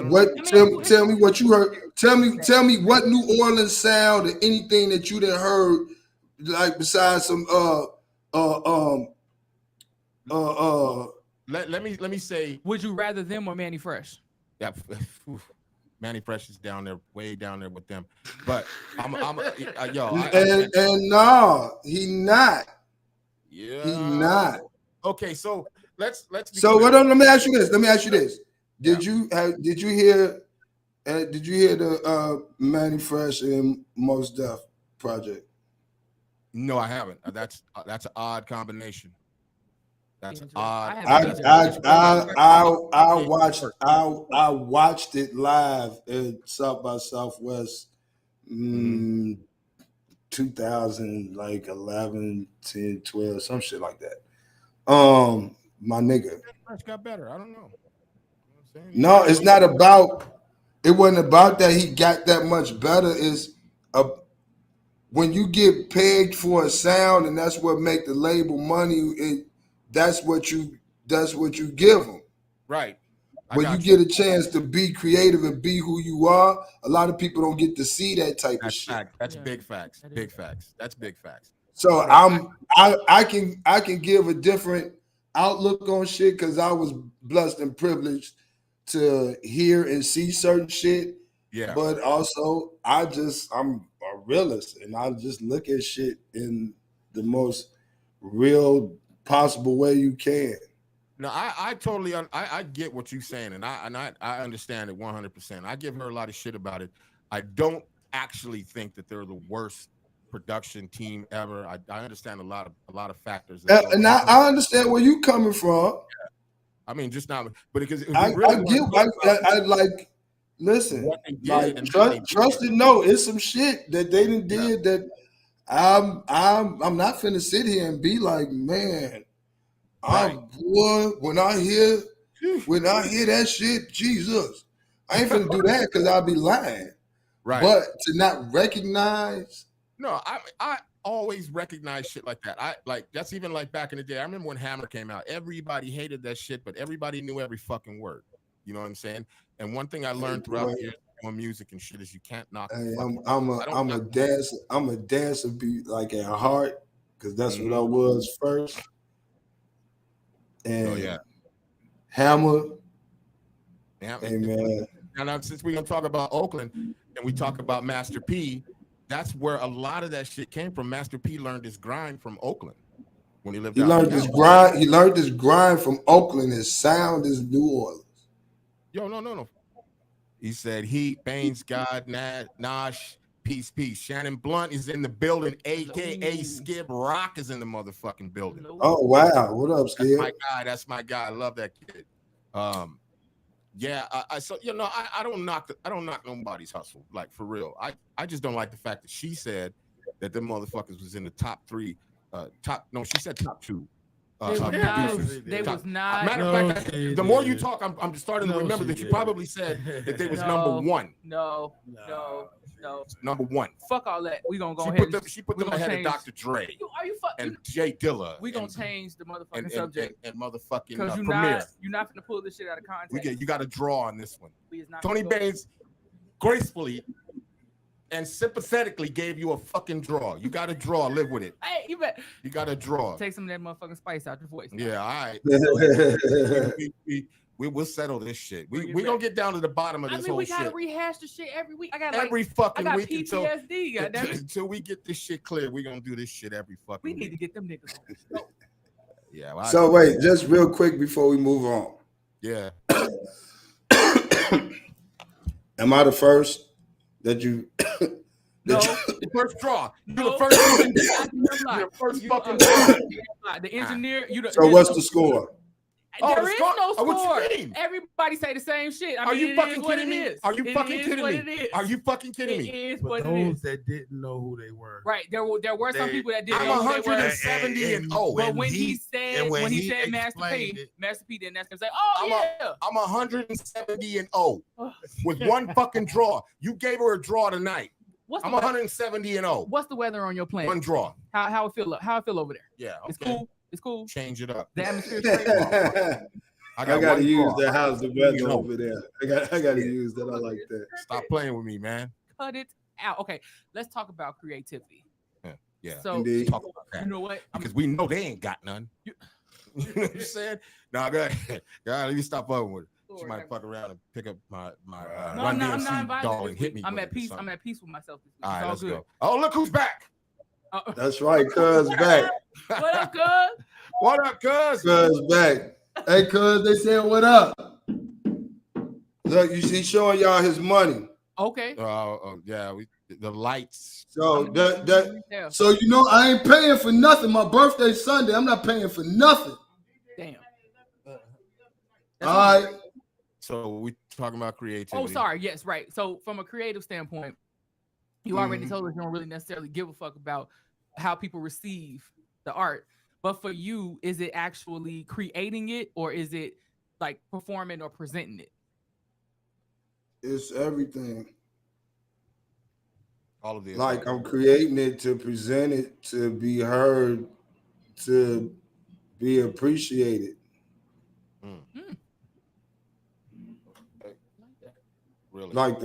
Tell me what you heard. Tell me what New Orleans sound or anything that you done heard, like besides some
Let me say,
would you rather them or Manny Fresh?
Yeah, Manny Fresh is down there, way down there with them. But I'm yo.
And no, he not.
Yeah.
He not.
Okay, so let's.
So what? Let me ask you this. Did
Yeah.
you hear the Manny Fresh and Mos Def project?
No, I haven't. That's an odd combination. That's odd.
I watched it live at South by Southwest, 2011, 10, 12, some shit like that. My nigga.
Fresh got better. I don't know.
No, it's not about. It wasn't about that he got that much better. When you get pegged for a sound, and that's what make the label money. That's what you give them.
Right.
When you get a chance to be creative and be who you are, a lot of people don't get to see that type of shit.
That's big facts. Big facts. That's big facts.
So I can give a different outlook on shit because I was blessed and privileged to hear and see certain shit.
Yeah.
But also I'm a realist and I just look at shit in the most real possible way you can.
No, I totally I get what you're saying, and I understand it 100%. I give her a lot of shit about it. I don't actually think that they're the worst production team ever. I understand a lot of factors.
And I understand where you coming from.
Yeah. I mean, just not, but because
listen, like trust and know it's some shit that they did that I'm not finna sit here and be like, man.
Right.
Boy, when I hear that shit, Jesus, I ain't finna do that because I'll be lying.
Right.
But to not recognize.
No, I always recognize shit like that. That's even like back in the day. I remember when Hammer came out, everybody hated that shit, but everybody knew every fucking word. You know what I'm saying? And one thing I learned throughout the years doing music and shit is you can't knock.
I'm a dancer, be like at heart, because that's what I was first. And Hammer. Hey man.
Now since we're gonna talk about Oakland and we talk about Master P, that's where a lot of that shit came from. Master P learned his grind from Oakland when he lived.
He learned his grind. He learned his grind from Oakland. His sound is New Orleans.
Yo, no. He said BAINESGOD, Nash, peace. Shannon Blunt is in the building, aka Skip Rock is in the motherfucking building.
Oh wow, what up, Skip?
That's my guy. I love that kid. So I don't knock nobody's hustle, like for real. I just don't like the fact that she said that them motherfuckers was in the top 3. She said top 2.
They was not.
Matter of fact, the more you talk, I'm starting to remember that you probably said that they was number 1.
No.
Number 1.
Fuck all that. We gonna go ahead.
She put them ahead of Dr. Dre.
Are you fucking?
And Jay Dilla.
We gonna change the motherfucking subject
and motherfucking
because you're not gonna pull this shit out of context.
You got to draw on this one. Tony Baines gracefully and sympathetically gave you a fucking draw. You got to draw. Live with it.
Hey, you
got to draw.
Take some of that motherfucking spice out your voice.
Yeah, all right. We'll settle this shit. We gonna get down to the bottom of this whole shit.
We gotta rehash the shit every week. I got
fucking week
PTSD.
Until we get this shit clear, we gonna do this shit every fucking week.
We need to get them niggas on the show.
Yeah.
So wait, just real quick before we move on.
Yeah.
Am I the first that you?
No, the first draw. You're the first. You're the first fucking draw.
The engineer.
So what's the score?
There is no score. What you mean? Everybody say the same shit.
Are you fucking kidding me? Are you fucking kidding me? Are you fucking kidding me?
It is
but
what
those
it is.
that didn't know who they were.
Right. There were some people that didn't
I'm
know who they were.
170 and 0.
But when he said Master P didn't ask him say,
I'm 170 and 0 with one fucking draw. You gave her a draw tonight. I'm 170 and 0.
What's the weather on your planet?
One draw.
How it feel? How it feel over there?
Yeah. Okay.
It's cool. It's cool.
Change it up.
The atmosphere is great.
I got to use that. How's the weather over there? I got to use that. I like that.
Stop playing with me, man.
Cut it out. Okay, let's talk about creativity.
Yeah.
So
indeed.
Talk about that.
You know what?
Because we know they ain't got none. You know what I'm saying? No, go ahead. Let me stop fucking with it.
story.
might fuck around and pick up my
No,
Run
I'm not
DMC
invited
doll
this
and hit
week.
me.
I'm
with
at
it or
peace.
something.
I'm at peace with myself this week.
All
It's
right,
all
let's
good.
go. Oh, look who's back.
That's right, cuz back.
What up, cuz?
What up, cuz?
Cuz back. Hey, cuz, they said what up? Look, you see, showing y'all his money.
Okay.
Yeah, the lights.
So
Yeah.
so you know I ain't paying for nothing. My birthday's Sunday. I'm not paying for nothing.
Damn.
All right.
So we talking about creativity.
Oh, sorry. Yes, right. So from a creative standpoint, you already told us you don't really necessarily give a fuck about how people receive the art. But for you, is it actually creating it, or is it like performing or presenting it?
It's everything.
All of the
Like
above.
I'm creating it to present it, to be heard, to be appreciated.
Really?
Like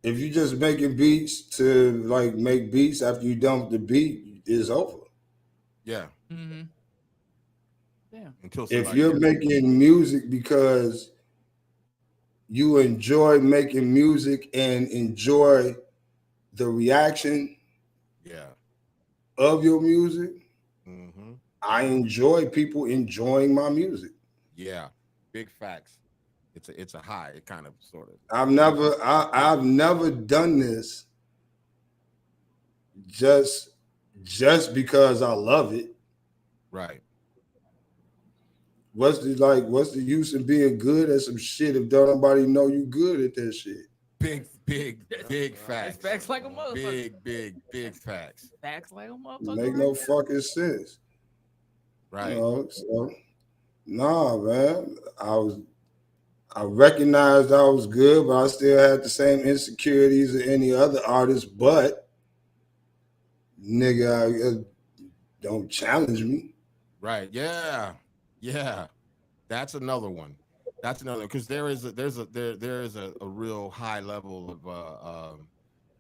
if you just making beats to like make beats after you done with the beat, it's over.
Yeah.
Mm-hmm. Yeah.
Until
If you're making music because you enjoy making music and enjoy the reaction of your music, I enjoy people enjoying my music.
Yeah, big facts. It's a high. It kind of sort of.
I've never done this just because I love it.
Right.
What's the use in being good at some shit if don't nobody know you good at that shit?
Big facts.
It's facts like a motherfucker.
Big facts.
Facts like a motherfucker.
Make no fucking sense.
Right.
You know, so nah, man. I recognized I was good, but I still had the same insecurities as any other artist. But nigga, don't challenge me.
Right. Yeah. That's another one. Because there is a real high level of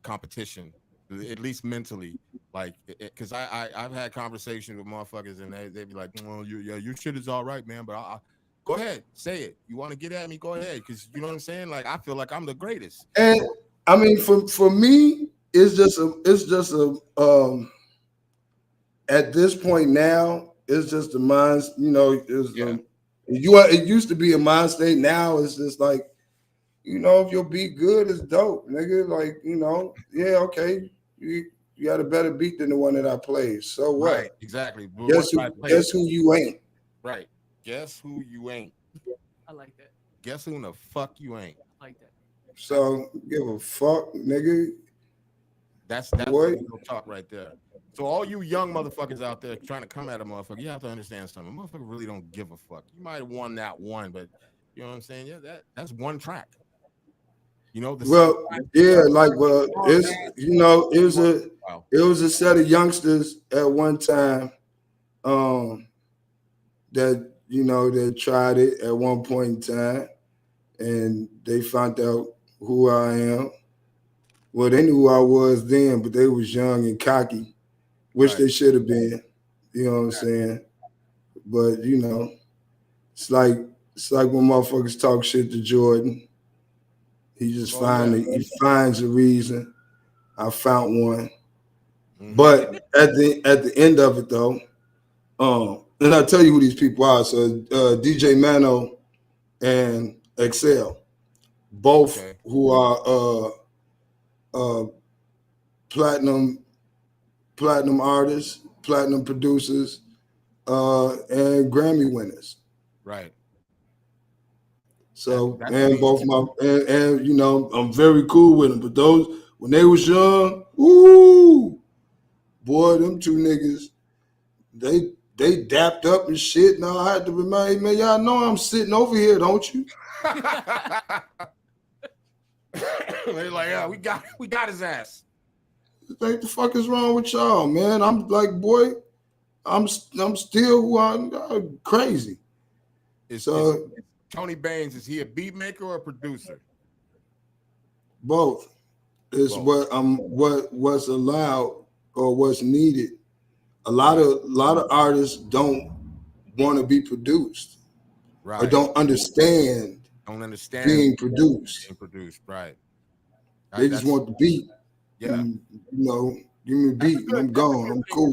competition, at least mentally. Like, because I've had conversations with motherfuckers and they be like, well, your shit is all right, man, but I go ahead, say it. You want to get at me? Go ahead, because you know what I'm saying. Like, I feel like I'm the greatest.
And I mean, for me, it's just a at this point now, it's just a mind. You know, it used to be a mind state. Now it's just like, you know, if your beat good, it's dope, nigga. Like, you know, yeah, okay, you got a better beat than the one that I played. So what?
Right, exactly.
Guess who you ain't.
Right. Guess who you ain't.
I like that.
Guess who in the fuck you ain't.
I like that.
So give a fuck, nigga.
That's real talk right there. So all you young motherfuckers out there trying to come at a motherfucker, you have to understand something. A motherfucker really don't give a fuck. You might have won that one, but you know what I'm saying? Yeah, that's one track. You know, it's you know, it was a set of youngsters at one time that, you know, that tried it at one point in time and they found out who I am. Well, they knew who I was then, but they was young and cocky, which they should have been. You know what I'm saying? But you know, it's like when motherfuckers talk shit to Jordan. He just he finds a reason. I found one. But at the end of it though, and I'll tell you who these people are. So DJ Mano and Excel, both who are platinum artists, platinum producers, and Grammy winners. Right.
So and both and you know, I'm very cool with them. But those when they was young, ooh, boy, them two niggas, they dapped up and shit. Now I had to remind, man, y'all know I'm sitting over here, don't you?
They're like, yeah, we got his ass.
Like, the fuck is wrong with y'all, man? I'm like, boy, I'm still who I'm crazy.
Is Tony Baines, is he a beat maker or a producer?
Both. It's what's allowed or what's needed. A lot of artists don't want to be produced. or don't understand being produced.
Right.
They just want the beat.
Yeah.
And, you know, give me a beat and I'm gone. I'm cool.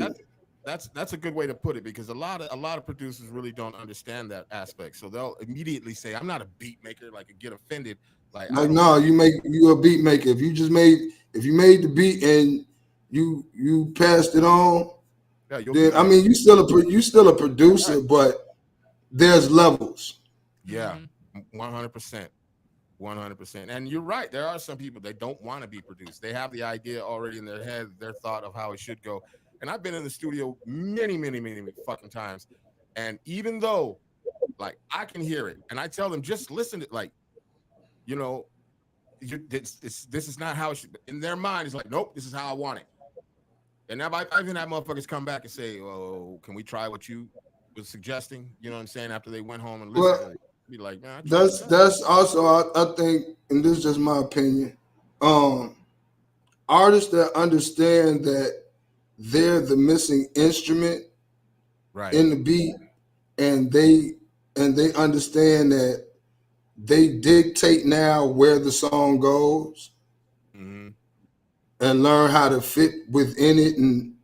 That's a good way to put it, because a lot of producers really don't understand that aspect. So they'll immediately say, I'm not a beat maker, like get offended. Like
no, you a beat maker. If you made the beat and you passed it on, then I mean you still a producer, but there's levels.
Yeah, 100%. 100%. And you're right. There are some people that don't want to be produced. They have the idea already in their head, their thought of how it should go. And I've been in the studio many fucking times. And even though, like, I can hear it, and I tell them, just listen to, like, you know, this is not how it should be. In their mind, it's like, nope, this is how I want it. And now I've even had motherfuckers come back and say, oh, can we try what you was suggesting? You know what I'm saying? After they went home and listened to it. Be like, nah,
that's also I think, and this is just my opinion. Artists that understand that they're the missing instrument in the beat, and they understand that they dictate now where the song goes, and learn how to fit within it. And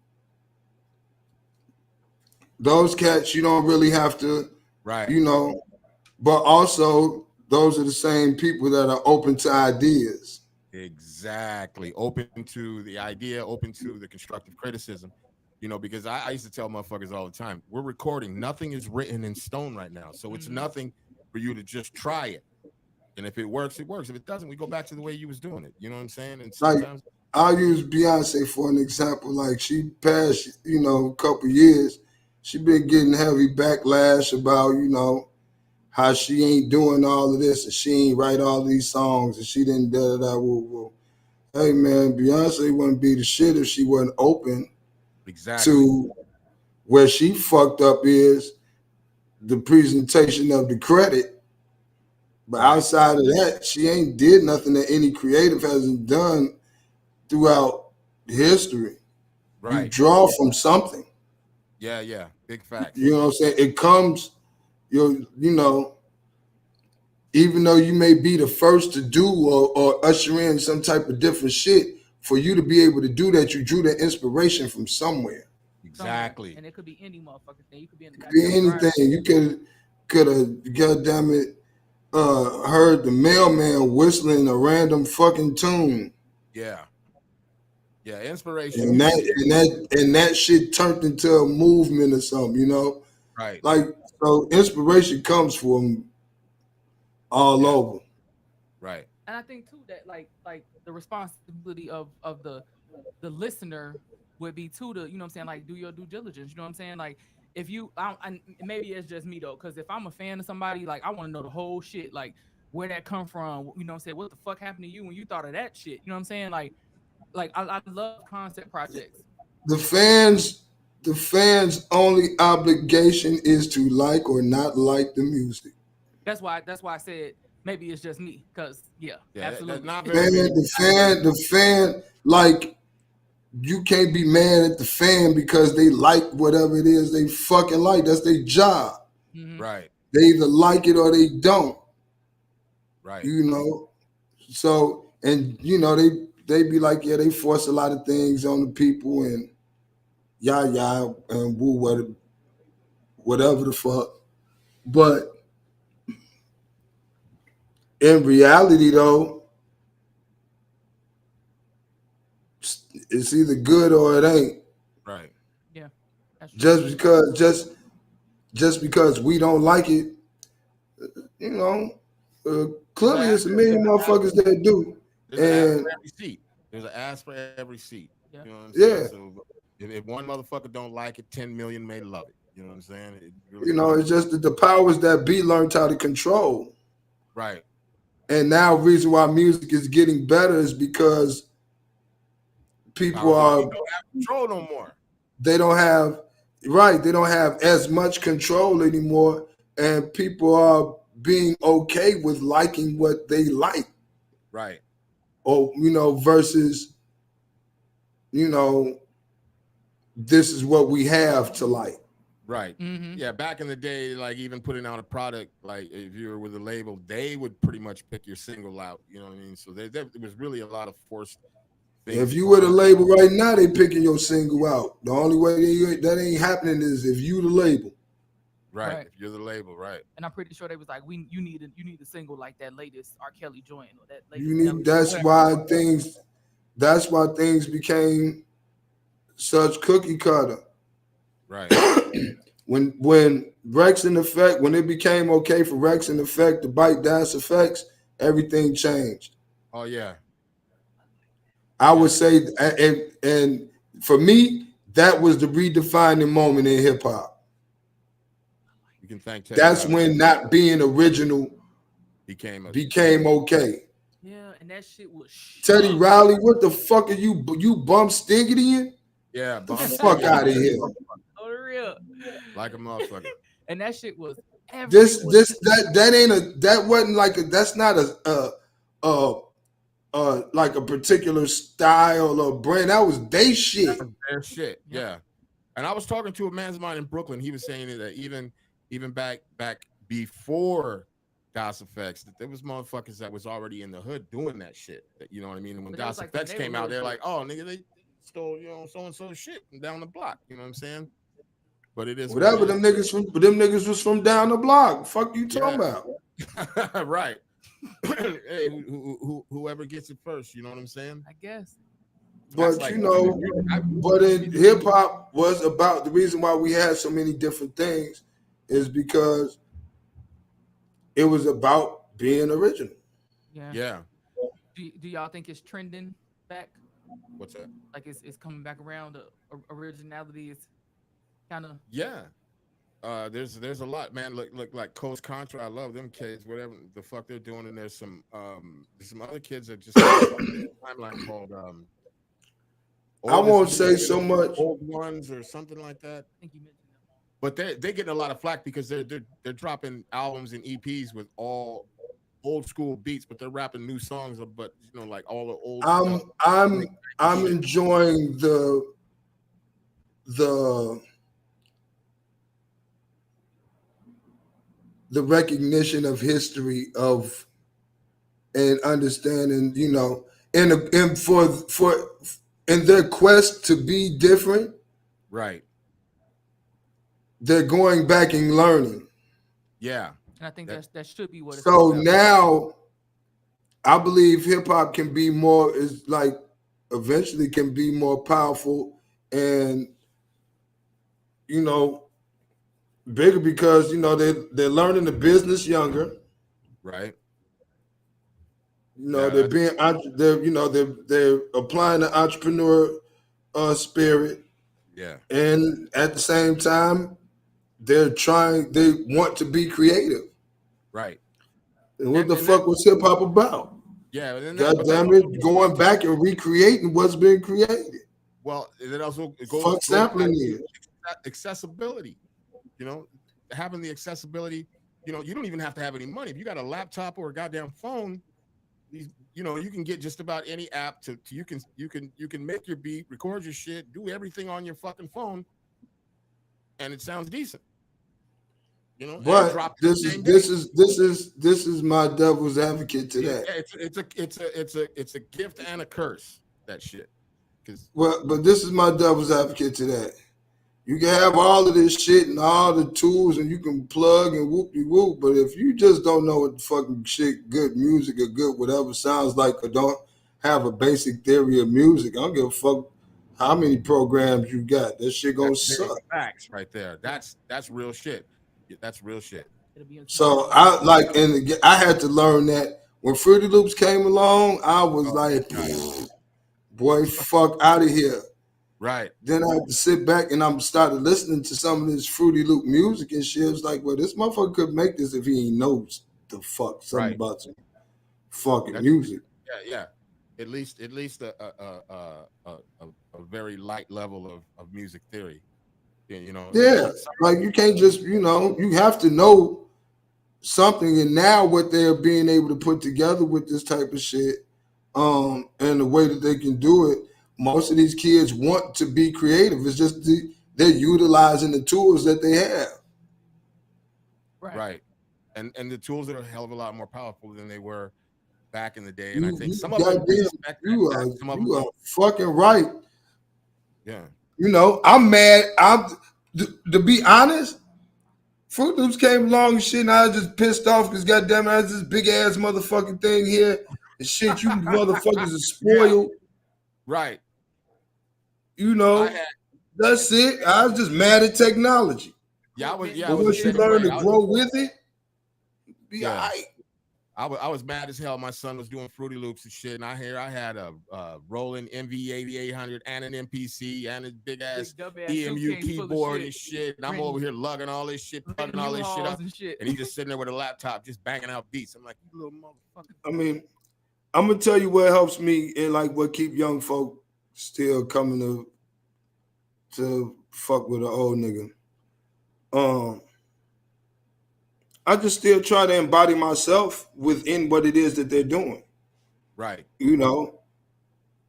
those cats, you don't really have to, you know. But also, those are the same people that are open to ideas.
Exactly. Open to the idea, open to the constructive criticism. You know, because I used to tell motherfuckers all the time, we're recording. Nothing is written in stone right now. So it's nothing for you to just try it. And if it works, it works. If it doesn't, we go back to the way you was doing it. You know what I'm saying? And sometimes,
like, I'll use Beyonce for an example. Like, she passed, you know, a couple years. She been getting heavy backlash about, you know, how she ain't doing all of this and she ain't write all these songs and she didn't woo. Hey man, Beyonce wouldn't be the shit if she wasn't open to where she fucked up is the presentation of the credit. But outside of that, she ain't did nothing that any creative hasn't done throughout history. You draw from something.
Yeah. Big facts.
You know what I'm saying? It comes, you know, even though you may be the first to do or usher in some type of different shit, for you to be able to do that, you drew that inspiration from somewhere.
Exactly.
And it could be any motherfucking thing. You could be in the
anything. You could have, goddamn it, heard the mailman whistling a random fucking tune.
Yeah, inspiration.
And that shit turned into a movement or something, you know?
Right.
Like, so inspiration comes from all over.
Right. And I think too that like the responsibility of the listener would be to you know what I'm saying, like, do your due diligence. You know what I'm saying? Like, if you maybe it's just me though, because if I'm a fan of somebody, like, I want to know the whole shit, like where that come from, you know what I'm saying? What the fuck happened to you when you thought of that shit? You know what I'm saying? Like I love concept projects.
The fans' only obligation is to like or not like the music.
That's why I said maybe it's just me, because absolutely.
The fan, like, you can't be mad at the fan because they like whatever it is they fucking like. That's their job.
Right.
They either like it or they don't.
Right.
You know, so, and you know, they be like, yeah, they force a lot of things on the people and and woo whatever the fuck. But in reality, though, it's either good or it ain't.
Right.
Yeah.
Just because we don't like it, you know, clearly it's a million motherfuckers that do.
There's an ass for every seat. You know what I'm saying? So if one motherfucker don't like it, 10 million may love it. You know what I'm saying?
You know, it's just that the powers that be learned how to control.
Right.
And now the reason why music is getting better is because people
don't have control no more.
They don't have as much control anymore, and people are being okay with liking what they like.
Right.
Or, you know, versus, you know, this is what we have to like.
Right. Yeah, back in the day, like even putting out a product, like if you were with a label, they would pretty much pick your single out. You know what I mean? So there was really a lot of forced things.
If you with a label right now, they picking your single out. The only way that ain't happening is if you the label.
Right. If you're the label, right.
And I'm pretty sure they was like, you need a single like that latest R. Kelly joint or that latest.
You need. That's why things became such cookie cutter.
Right.
when Rex and Effect, when it became okay for Rex and Effect to bite Das Effects, everything changed.
Oh yeah.
I would say, and for me, that was the redefining moment in hip hop.
You can thank Teddy.
That's when not being original became okay.
Yeah, and that shit was
Teddy Riley, what the fuck are you bum Stiggity?
Yeah,
the fuck out of here.
Oh, real.
Like a motherfucker.
And that shit was
that wasn't like that's not like a particular style or brand. That was they shit.
That was their shit. Yeah. And I was talking to a man's mind in Brooklyn. He was saying that even back before Das Effects, that there was motherfuckers that was already in the hood doing that shit. You know what I mean? And when Das Effects came out, they're like, oh nigga, they stole, so and so shit from down the block. You know what I'm saying? But it is
whatever them niggas was from down the block. Fuck you talking about?
Right. Hey, whoever gets it first, you know what I'm saying?
I guess.
But like, but in hip hop was about the reason why we had so many different things is because it was about being original.
Yeah. Do y'all think it's trending back?
What's that?
Like it's coming back around. Originality is kind of.
Yeah. There's a lot, man. Look like Coast Contra. I love them kids. Whatever the fuck they're doing, and there's some other kids that just timeline called
I won't say so much
old ones or something like that. I think you mentioned them. But they're getting a lot of flack because they're dropping albums and EPs with all old school beats, but they're rapping new songs. But like all the old.
I'm enjoying the recognition of history and understanding, and for in their quest to be different,
right?
They're
going back and learning.
Yeah,
and I think that should be what. It's
so now, I believe hip hop can be more eventually can be more powerful and bigger because they're learning the business younger,
right?
They're applying the entrepreneur spirit, and at the same time they want to be creative,
right?
And what the fuck was hip hop about?
Yeah,
God damn it, going back and recreating what's been created.
Well, it also
fuck sampling is
accessibility. Having the accessibility, you don't even have to have any money. If you got a laptop or a goddamn phone, you can get just about any app you can make your beat, record your shit, do everything on your fucking phone, and it sounds decent.
But this is my devil's advocate to that.
Yeah, it's a gift and a curse, that shit.
But this is my devil's advocate to that. You can have all of this shit and all the tools and you can plug and whoop-de-whoop, but if you just don't know what the fucking shit, good music or good whatever sounds like, or don't have a basic theory of music, I don't give a fuck how many programs you got. That shit gonna suck.
Facts right there. That's real shit. That's real shit.
So I had to learn that when Fruity Loops came along, I was boy, fuck out of here.
Right.
Then I had to sit back and I started listening to some of this Fruity Loop music and shit. It was like, well, this motherfucker could make this if he ain't knows the fuck something about some fucking music.
Yeah. At least a very light level of music theory.
Yeah, like you can't just, you have to know something. And now what they're being able to put together with this type of shit, and the way that they can do it, most of these kids want to be creative. It's just they're utilizing the tools that they have.
Right.
And the tools are a hell of a lot more powerful than they were back in the day. And I think
You
some of them
goddamn,
respect that, some of them
you are
don't.
fucking right.
Yeah.
You know, I'm mad. To be honest, Fruit Loops came along and shit, and I was just pissed off because goddamn, I has this big ass motherfucking thing here and shit. You motherfuckers are spoiled.
Yeah. Right.
You know, that's it. I was just mad at technology.
Yeah, I was. Yeah,
But
I was
once
the
you
same
learn
way.
to grow with it, be all
Yeah.
right.
I was mad as hell. My son was doing Fruity Loops and shit, and I had a Roland MV8800 and an MPC and a big ass EMU keyboard and shit, and I'm over here lugging all this shit, plugging all this shit up, and he's just sitting there with a laptop, just banging out beats. I'm like, you little motherfucker.
I mean, I'm gonna tell you what helps me and like what keep young folk still coming to fuck with an old nigga. I just still try to embody myself within what it is that they're doing.
Right.
You know,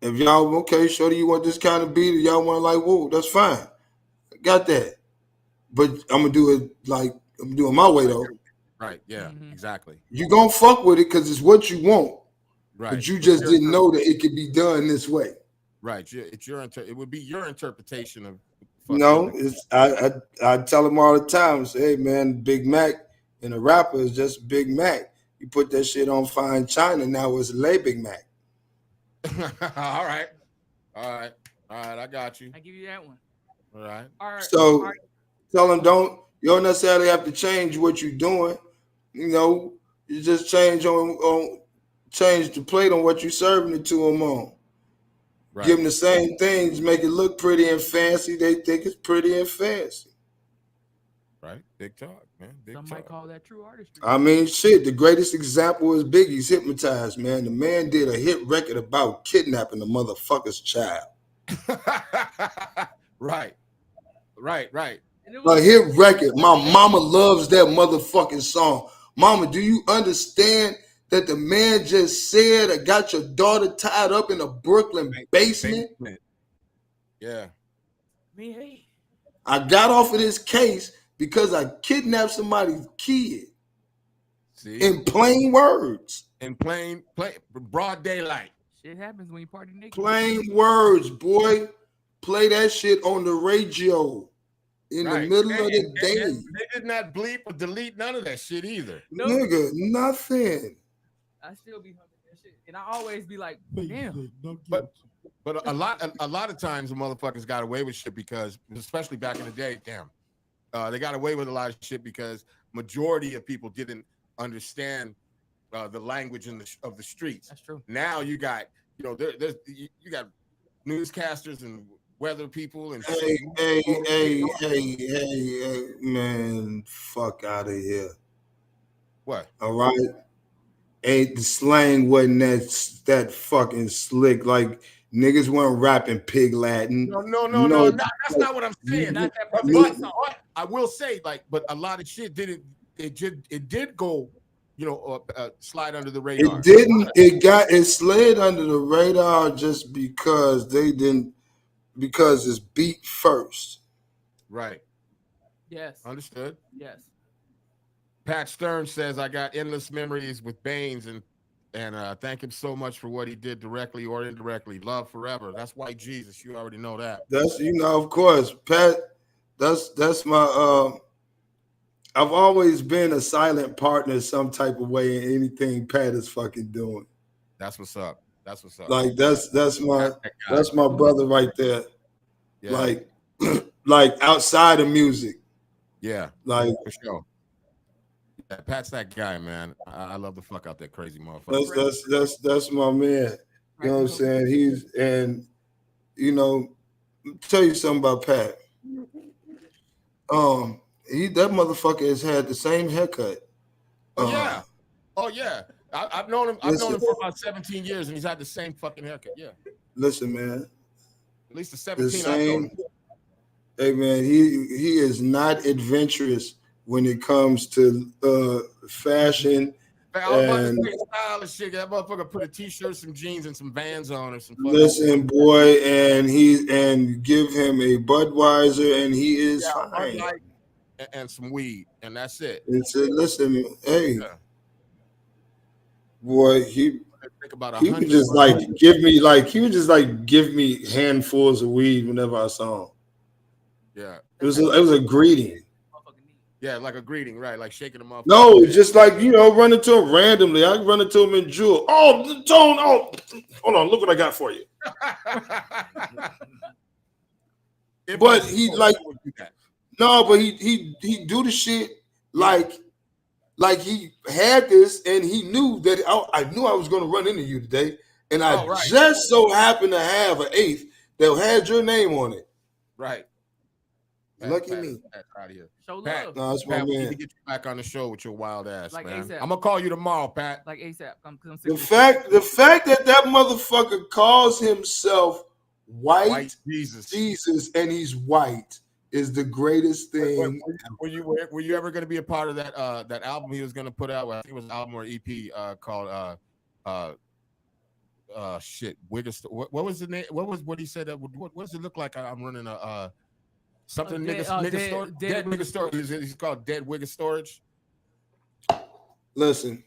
if y'all okay, shorty, you want this kind of beat, or y'all want like, whoa, that's fine. I got that. But I'm gonna do it like I'm doing my way though.
Right. Yeah. Exactly.
You gonna fuck with it because it's what you want.
Right.
But you just didn't know that it could be done this way.
Right. It's your it would be your interpretation of.
No, it's I tell them all the time. Say, hey man, Big Mac and a rapper is just Big Mac. You put that shit on Fine China, now it's Le Big Mac.
All right. I got you.
I give you that one.
All right.
So tell them you don't necessarily have to change what you're doing. You know, you just change change the plate on what you're serving it to them on. Right. Give them the same things, make it look pretty and fancy. They think it's pretty and fancy.
Right. Big talk, man.
Some might call that true artistry.
I mean, shit, the greatest example is Biggie's Hypnotized, man. The man did a hit record about kidnapping the motherfucker's child.
Right.
A hit record. My mama loves that motherfucking song. Mama, do you understand that the man just said, I got your daughter tied up in a Brooklyn basement?
Yeah.
I got off of this case because I kidnapped somebody's kid. See? In plain words.
In plain broad daylight.
Shit happens when you party naked.
Plain words, boy. Play that shit on the radio in the middle of the day.
They did not bleep or delete none of that shit either.
Nigga, nothing.
I still be humming that shit, and I always be like, damn.
But a lot of times the motherfuckers got away with shit because, especially back in the day, they got away with a lot of shit because majority of people didn't understand the language of the streets.
That's true.
Now you got, you got newscasters and weather people and shit.
Hey, man, fuck out of here.
What?
All right. The slang wasn't that fucking slick. Like niggas weren't rapping pig Latin.
No, that's not what I'm saying. Not that, but I will say, but a lot of shit didn't. It did go, slide under the radar.
It didn't. It slid under the radar just because because it's beat first.
Right.
Yes.
Understood.
Yes.
Pat Stern says, I got endless memories with Baines and thank him so much for what he did directly or indirectly. Love forever. That's White Jesus. You already know that.
That's, of course, Pat, that's my, I've always been a silent partner some type of way in anything Pat is fucking doing.
That's what's up.
Like that's my brother right there. Yeah. Like outside of music.
Yeah.
Like
for sure. Yeah, Pat's that guy, man. I love the fuck out that crazy motherfucker.
That's my man. You know what I'm saying? Tell you something about Pat. That motherfucker has had the same haircut.
Oh yeah. I've known him. I've known him for about 17 years, and he's had the same fucking haircut. Yeah.
Listen, man.
At least the 17. I've known him.
Hey man, he is not adventurous when it comes to fashion
I was about to
And
say style and shit. That motherfucker put a t-shirt, some jeans, and some Vans on, or some.
listen, boy, and give him a Budweiser, and he is fine.
And some weed, and that's it.
And said, listen, hey,
Yeah.
boy, he
Think about
would just he would just give me handfuls of weed whenever I saw him.
Yeah.
It was a greeting.
Yeah, like a greeting, right? Like shaking them off.
No, just like run into him randomly. I run into him in Jewel. Oh, Tone. Oh, hold on. Look what I got for you. But he but he do the shit like he had this, and he knew that I knew I was going to run into you today, and I just so happened to have an 8th that had your name on it.
Right.
Lucky me.
Show love.
No, that's my
Pat, we
man.
need to get you back on the show with your wild ass,
like
man.
ASAP.
I'm gonna call you tomorrow, Pat.
Like ASAP. I'm
The fact that motherfucker calls himself white Jesus and he's white is the greatest thing.
Were you ever going to be a part of that that album he was going to put out? I think it was an album or EP called shit. What was the name? What he said? What does it look like? I'm running a something nigga storage. Dead nigga storage. He's called Dead Wigga Storage.
Listen,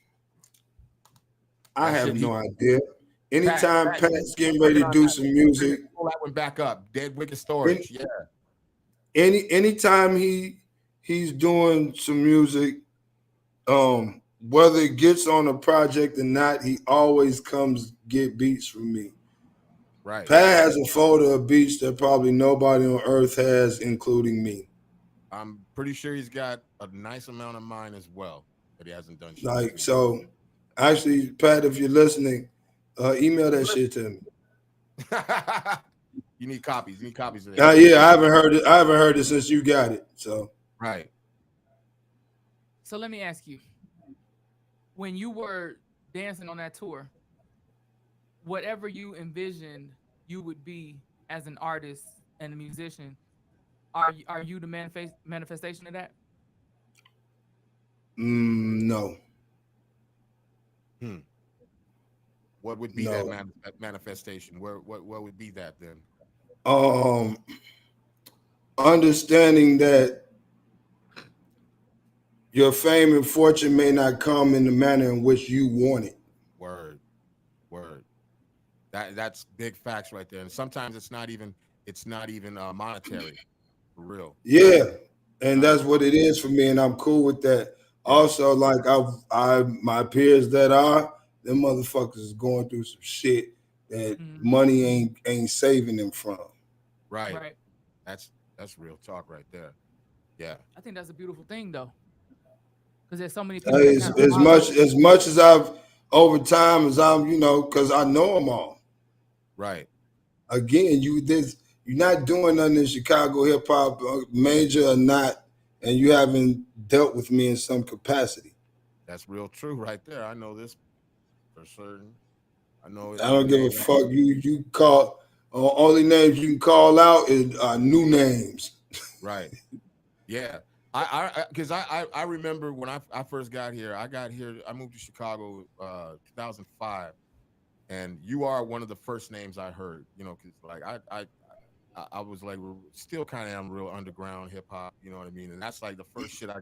I have no idea. Anytime Pat's getting ready to do some music,
pull that one back up. Dead Wigga Storage. Yeah.
Anytime he's doing some music, whether it gets on a project or not, he always comes get beats from me.
Right.
Pat has a folder of beats that probably nobody on earth has, including me.
I'm pretty sure he's got a nice amount of mine as well that he hasn't done.
Like, so actually, Pat, if you're listening, email that shit to me.
You need copies. You need copies of
that. Yeah, I haven't heard it since you got it. So
right.
So let me ask you, when you were dancing on that tour, whatever you envisioned you would be as an artist and a musician, are you the manifestation of that?
No.
What would be that manifestation? What would be that then?
Understanding that your fame and fortune may not come in the manner in which you want it.
Word. That's big facts right there. And sometimes it's not even monetary, for real.
Yeah, and that's what it is for me, and I'm cool with that. Also, like my peers that are them motherfuckers is going through some shit that money ain't saving them from.
Right. That's real talk right there. Yeah.
I think that's a beautiful thing though. Because there's so many people
as much as I've over time as I'm, because I know them all.
Right.
Again, you're not doing nothing in Chicago hip hop, major or not, and you haven't dealt with me in some capacity.
That's real true right there. I know this for certain. I know.
I don't give a fuck. You call only names you can call out is new names.
Right. Yeah. Because I remember when I first got here. I moved to Chicago 2005, and you are one of the first names I heard. Because like I was like, still kind of am real underground hip hop. You know what I mean? And that's like the first shit I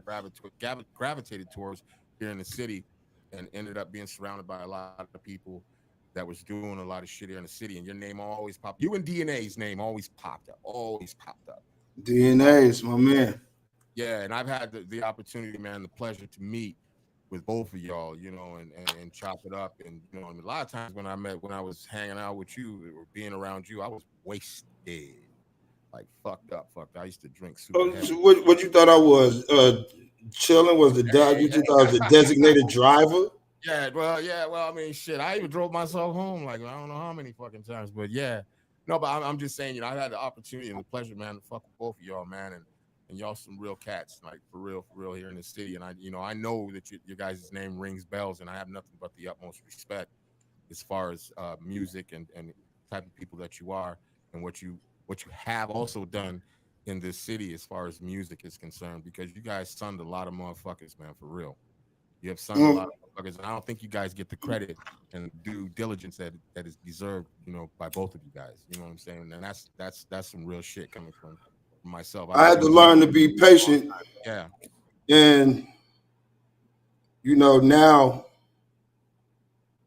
gravitated towards here in the city, and ended up being surrounded by a lot of people that was doing a lot of shit here in the city. And your name always popped. You and DNA's name always popped up.
DNA is my man.
Yeah, and I've had the opportunity, man, the pleasure to meet with both of y'all, and chop it up. And a lot of times when I was hanging out with you or being around you, I was wasted, like fucked up. I used to drink super heavy.
So what you thought I was? Chilling was the dad. You just thought I was a designated driver.
Yeah, well, I mean, shit. I even drove myself home, like I don't know how many fucking times, but yeah. No, but I'm just saying, I had the opportunity and the pleasure, man, to fuck with both of y'all, man, and y'all some real cats, like for real here in the city. And I know that your guys' name rings bells, and I have nothing but the utmost respect as far as music and type of people that you are, and what you have also done in this city as far as music is concerned, because you guys sunned a lot of motherfuckers, man, for real. You have sung a lot of motherfuckers, and I don't think you guys get the credit and due diligence that is deserved, you know, by both of you guys. You know what I'm saying? And that's some real shit coming from myself.
I had to learn to be patient.
Yeah.
And you know, now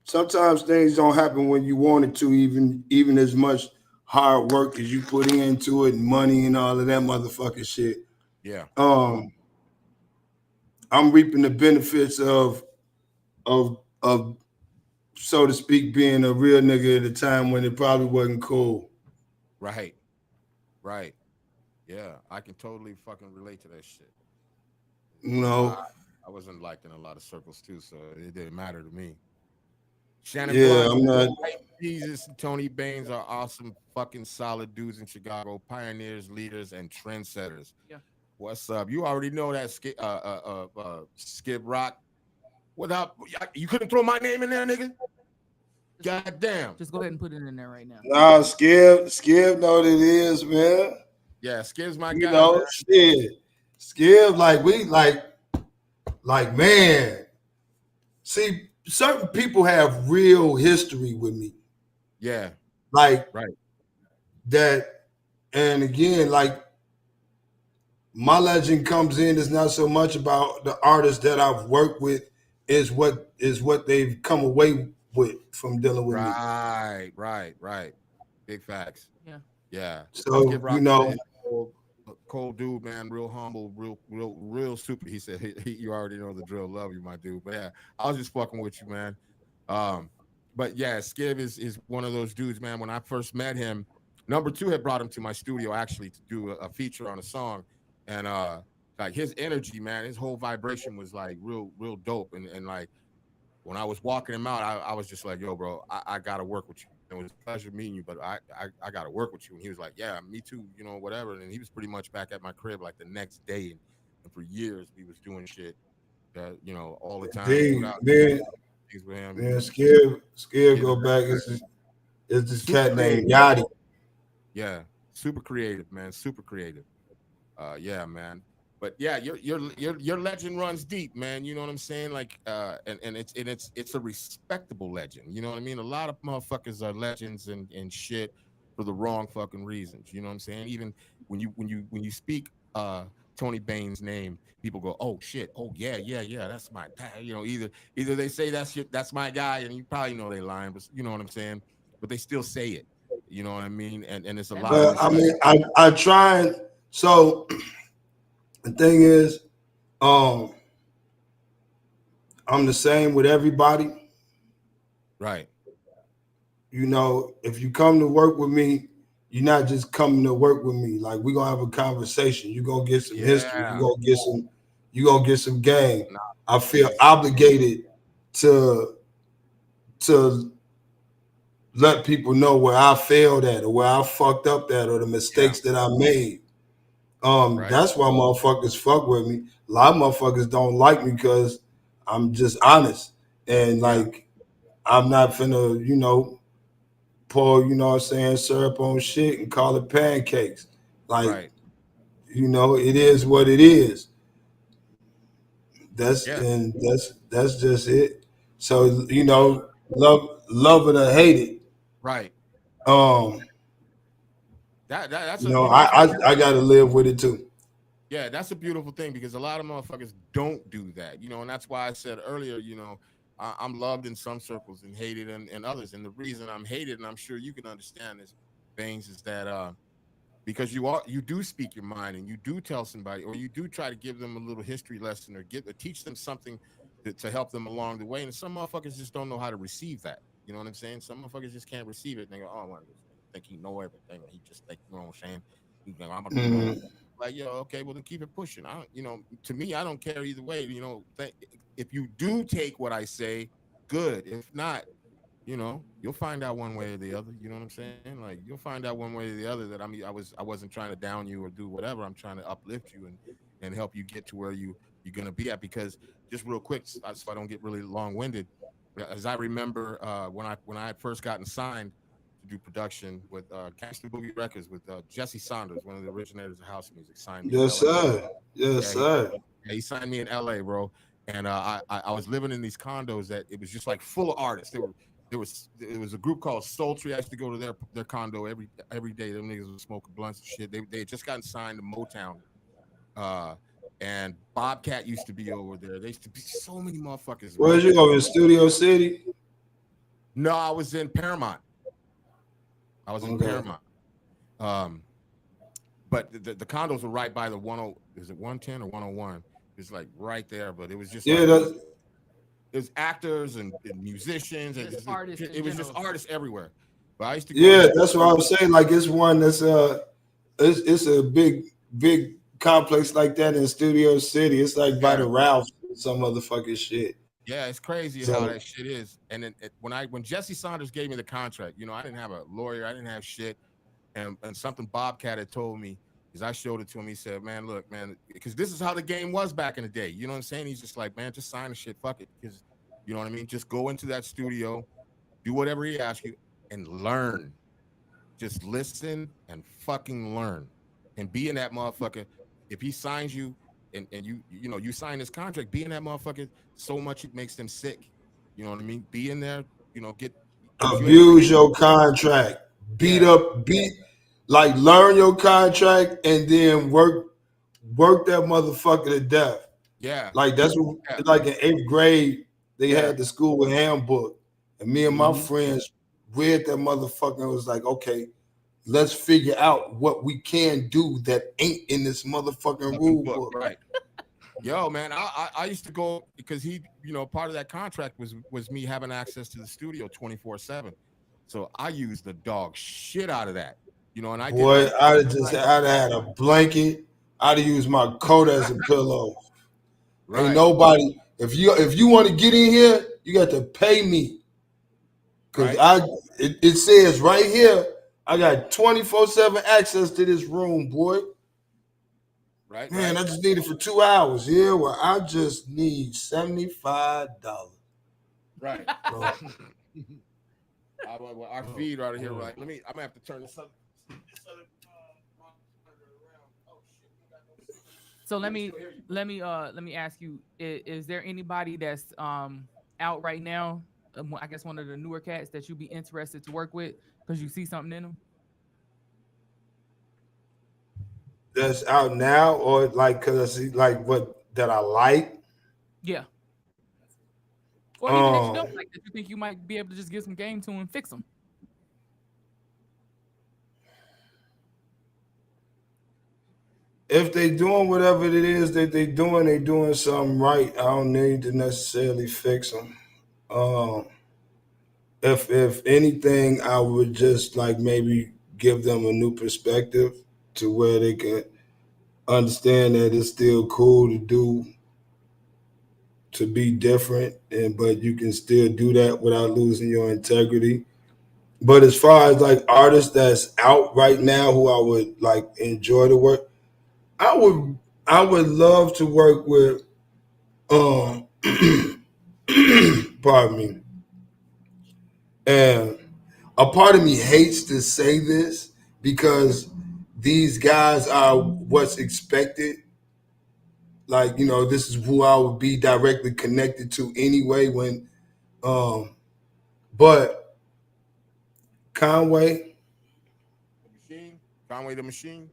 sometimes things don't happen when you want it to, even as much hard work as you put into it and money and all of that motherfucking shit.
Yeah.
I'm reaping the benefits of so to speak, being a real nigga at a time when it probably wasn't cool.
Right. Right. Yeah. I can totally fucking relate to that shit.
You know.
I wasn't liked in a lot of circles too, so it didn't matter to me. Shannon
Yeah,
Blunt,
I'm not.
Jesus and Tony Baines are awesome, fucking solid dudes in Chicago, pioneers, leaders, and trendsetters.
Yeah.
What's up? You already know that Skip Rock. What up? You couldn't throw my name in there, nigga? God damn.
Just go ahead and put it in there right now.
Nah, Skip know what it is, man.
Yeah, Skip's my
you
guy.
Know, shit. Skip, like, man. See, certain people have real history with me.
Yeah.
Like,
right.
That, and again, like, my legend comes in is not so much about the artists that I've worked with, is what they've come away with from dealing with me.
Right. Big facts. Yeah.
So, you know,
cold dude, man, real humble, real stupid. He said, you already know the drill. Love you, my dude. But yeah, I was just fucking with you, man. But yeah, Skip is one of those dudes, man. When I first met him, Number 2 had brought him to my studio actually to do a feature on a song. And like his energy, man, his whole vibration was like real dope. And like when I was walking him out, I was just like, yo, bro, I gotta work with you. It was a pleasure meeting you, but I gotta work with you. And he was like, yeah, me too, you know, whatever. And he was pretty much back at my crib like the next day. And for years we was doing shit that, you know, all the time.
Man, Skip go back. It's this cat named Yachty.
Yeah, super creative, man. Super creative. Yeah, man. But yeah, your legend runs deep, man. You know what I'm saying? Like, and it's a respectable legend. You know what I mean? A lot of motherfuckers are legends and shit for the wrong fucking reasons. You know what I'm saying? Even when you speak Tony Baines' name, people go, oh shit, oh yeah, that's my guy. You know, either they say that's my guy, and you probably know they lying, but you know what I'm saying. But they still say it. You know what I mean? And it's a lot.
But I mean, I try. So the thing is, I'm the same with everybody.
Right.
You know, if you come to work with me, you're not just coming to work with me. Like, we're gonna have a conversation. You're gonna get some history. You're gonna get some game. I feel obligated to let people know where I failed at or where I fucked up at or the mistakes that I made. That's why motherfuckers fuck with me. A lot of motherfuckers don't like me because I'm just honest. And like, I'm not finna, you know, pour, you know what I'm saying, syrup on shit and call it pancakes. Like, you know, it is what it is. That's just it. So, you know, love it or hate it.
Right. That's
you know, I gotta live with it too.
Yeah, that's a beautiful thing because a lot of motherfuckers don't do that, you know, and that's why I said earlier, you know, I'm loved in some circles and hated in others. And the reason I'm hated, and I'm sure you can understand this, Baines, is that because you do speak your mind and you do tell somebody, or you do try to give them a little history lesson or teach them something to help them along the way. And some motherfuckers just don't know how to receive that. You know what I'm saying? Some motherfuckers just can't receive it. And they go, oh, well, think he know everything. He just think, you know what I'm saying? He's like, I'm gonna like, yo, okay, well then keep it pushing. You know, to me, I don't care either way. You know, if you do take what I say, good. If not, you know, you'll find out one way or the other. You know what I'm saying? Like, you'll find out one way or the other that I wasn't trying to down you or do whatever. I'm trying to uplift you and help you get to where you're gonna be at. Because just real quick, so I don't get really long-winded. As I remember, when I had first gotten signed to do production with Gangsta Boogie Records with Jesse Saunders, one of the originators of house music, signed me.
Yes, sir. Yes, sir.
He signed me in LA, bro. and I was living in these condos that it was just like full of artists. There was a group called Sultry. I used to go to their condo every day. Them niggas was smoking blunts and shit. They had just gotten signed to Motown. And Bobcat used to be over there. There used to be so many motherfuckers.
Where'd you go, in Studio City?
No, I was in Paramount. I was in Paramount. But the condos were right by the 10. Is it 110 or 101? It's like right there, but it was just there's actors and musicians and
artists.
It was just artists everywhere. But I used to
go that's what I was saying. Like it's one that's it's a big complex like that in Studio City. It's like by the Ralph, some motherfucking shit.
Yeah, it's crazy how that shit is. And then when Jesse Saunders gave me the contract, you know, I didn't have a lawyer, I didn't have shit, and something Bobcat had told me is I showed it to him. He said, "Man, look, man, because this is how the game was back in the day." You know what I'm saying? He's just like, "Man, just sign the shit, fuck it," because you know what I mean. Just go into that studio, do whatever he asks you, and learn. Just listen and fucking learn, and be in that motherfucker. If he signs you and you sign this contract, be in that motherfucker so much it makes them sick. You know what I mean? Be in there,
abuse your contract, learn your contract and then work that motherfucker to death.
Yeah.
Like that's what like in 8th grade, they had the school handbook. And me and my friends read that motherfucker and was like, okay, let's figure out what we can do that ain't in this motherfucking rule book.
Right. Yo, man, I used to go because he, part of that contract was me having access to the studio 24/7. So I used the dog shit out of that. And I'd
have had a blanket. I'd have used my coat as a pillow. Right. Ain't nobody. If you want to get in here, you got to pay me. Cause it says right here, I got 24/7 access to this room, boy.
Right.
Man, I just need it for 2 hours. Yeah, well, I just need $75.
Right. Our feed right here, right? I'm gonna have to turn this up.
So let me ask you: is there anybody that's out right now? I guess one of the newer cats that you'd be interested to work with because you see something in them.
That's out now, or like because I see like what that I like.
Yeah. Or even that you don't like that you think you might be able to just give some game to and fix them.
If they doing whatever it is that they doing something right. I don't need to necessarily fix them. If anything, I would just like maybe give them a new perspective to where they can understand that it's still cool to be different, but you can still do that without losing your integrity. But as far as like artists that's out right now who I would like enjoy the work, I would love to work with pardon me. And a part of me hates to say this because these guys are what's expected. Like, this is who I would be directly connected to anyway but Conway
the Machine.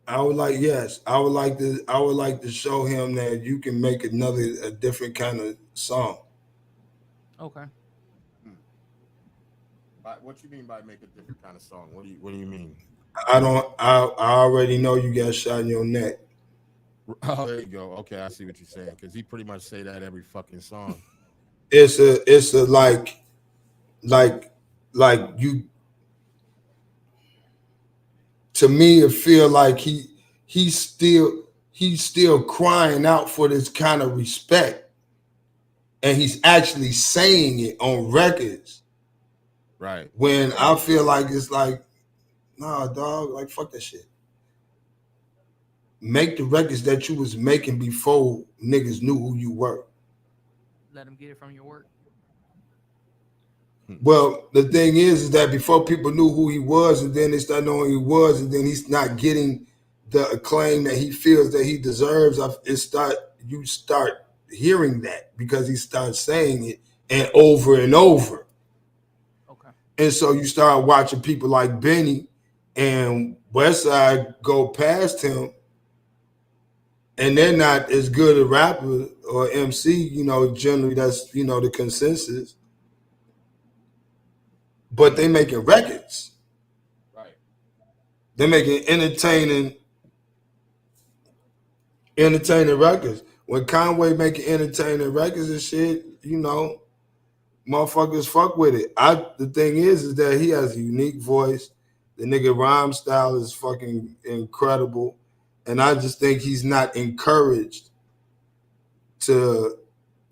I would like to show him that you can make a different kind of song.
Okay.
What you mean by make a different kind of song? What do you mean?
I already know you got shot in your neck.
Oh, there you go. Okay, I see what you're saying. Because he pretty much say that every fucking song.
It's a like you. To me, it feel like he's still crying out for this kind of respect, and he's actually saying it on records.
Right.
When I feel like it's like, nah, dog, like fuck that shit. Make the records that you was making before niggas knew who you were.
Let them get it from your work.
Well, the thing is that before people knew who he was, and then they start knowing who he was, and then he's not getting the acclaim that he feels that he deserves. hearing that because he started saying it and over and over.
Okay.
And so you start watching people like Benny and Westside go past him, and they're not as good a rapper or MC, you know, generally that's, you know, the consensus. But they making records.
Right.
They're making entertaining records. When Conway making entertaining records and shit, you know, motherfuckers fuck with it. The thing is that he has a unique voice. The nigga rhyme style is fucking incredible. And I just think he's not encouraged to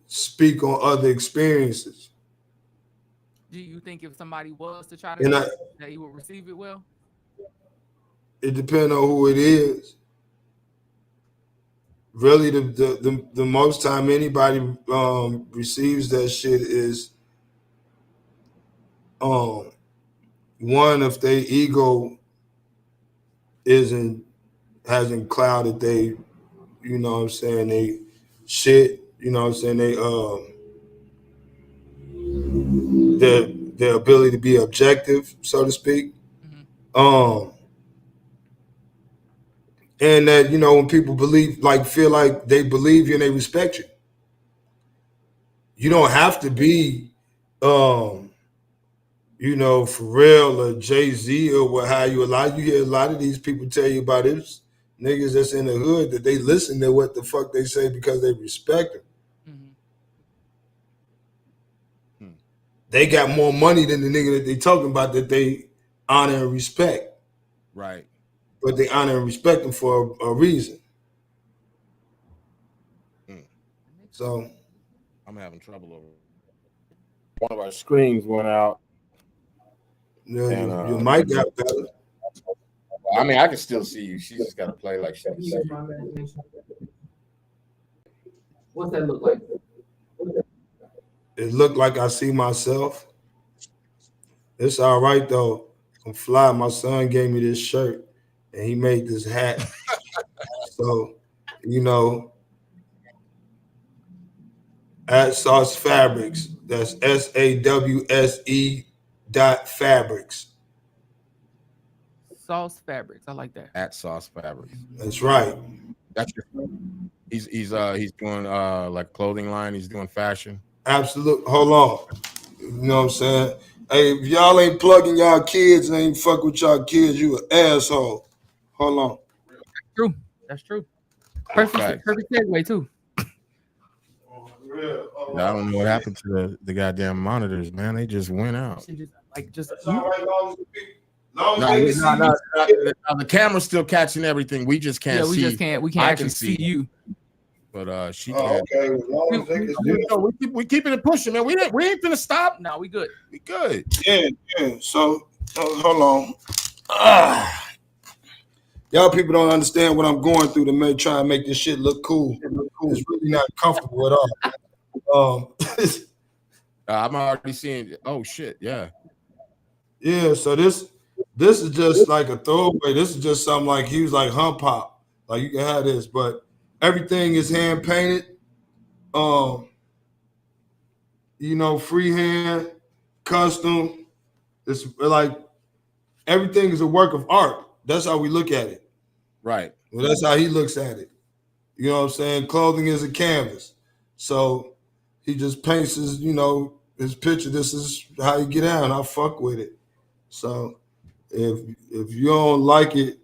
speak on other experiences.
Do you think if somebody was to try to do that he would receive it well?
It depends on who it is. Really, the most time anybody receives that shit is one, if their ego hasn't clouded they, you know what I'm saying, they shit, you know what I'm saying, their ability to be objective, so to speak. And that, you know, when people feel like they believe you and they respect you. You don't have to be you know, for real, or Jay-Z or what have you. You hear a lot of these people tell you about it, niggas that's in the hood, that they listen to what the fuck they say because they respect them. They got more money than the nigga that they talking about that they honor and respect.
Right.
But they honor and respect them for a reason. So
I'm having trouble over. One of our screens went out.
Yeah, and, your mic got better.
I mean, I can still see you. She just got to play like she can see you.
What's that look like?
It looked like I see myself. It's all right though. I'm fly. My son gave me this shirt and he made this hat. So, you know, at Sauce Fabrics. That's SAWSE.fabrics.
Sauce Fabrics. I like that.
At Sauce Fabrics.
That's right.
That's your, he's doing like clothing line. He's doing fashion.
Absolutely. Hold on. You know what I'm saying? Hey, if y'all ain't plugging y'all kids and ain't fuck with y'all kids, you an asshole. Hold on.
That's true. That's true. Perfect segue too.
I don't know what happened to the goddamn monitors, man. They just went out. No, the camera's still catching everything. We just can't see.
We can't actually see you.
But she can.
Okay.
We keeping it pushing, man. We ain't gonna stop.
No, we good.
We good.
Yeah. So hold on. Y'all people don't understand what I'm going through to try and make this shit look cool. It's really not comfortable at all.
I'm already seeing. Oh shit! Yeah.
Yeah. So this is just like a throwaway. This is just something like he was like hump hop. Like you can have this, but everything is hand painted. You know, freehand, custom. It's like everything is a work of art. That's how we look at it.
Right.
Well, that's how he looks at it. You know what I'm saying? Clothing is a canvas. So he just paints his, you know, his picture. This is how you get out, and I fuck with it. So if you don't like it,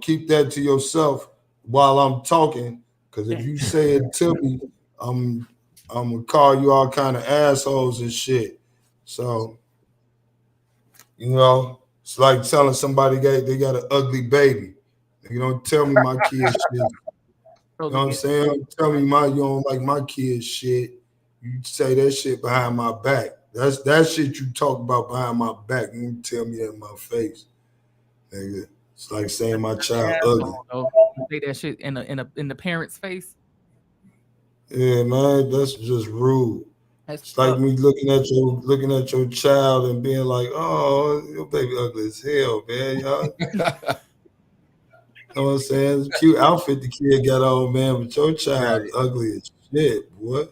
keep that to yourself while I'm talking. Because if you say it to me, I'm gonna call you all kind of assholes and shit. So, you know, it's like telling somebody they got an ugly baby. You don't tell me my kids shit. You know what I'm saying? Don't tell me you don't like my kids shit. You say that shit behind my back. That's that shit you talk about behind my back. You don't tell me that in my face. Nigga. It's like saying my child ugly.
Say that shit in the parent's face.
Yeah, man, that's just rude. It's like me looking at your child and being like, "Oh, your baby ugly as hell, man." Y'all. You know what I'm saying? It's a cute outfit the kid got on, man, but your child ugly as shit, boy.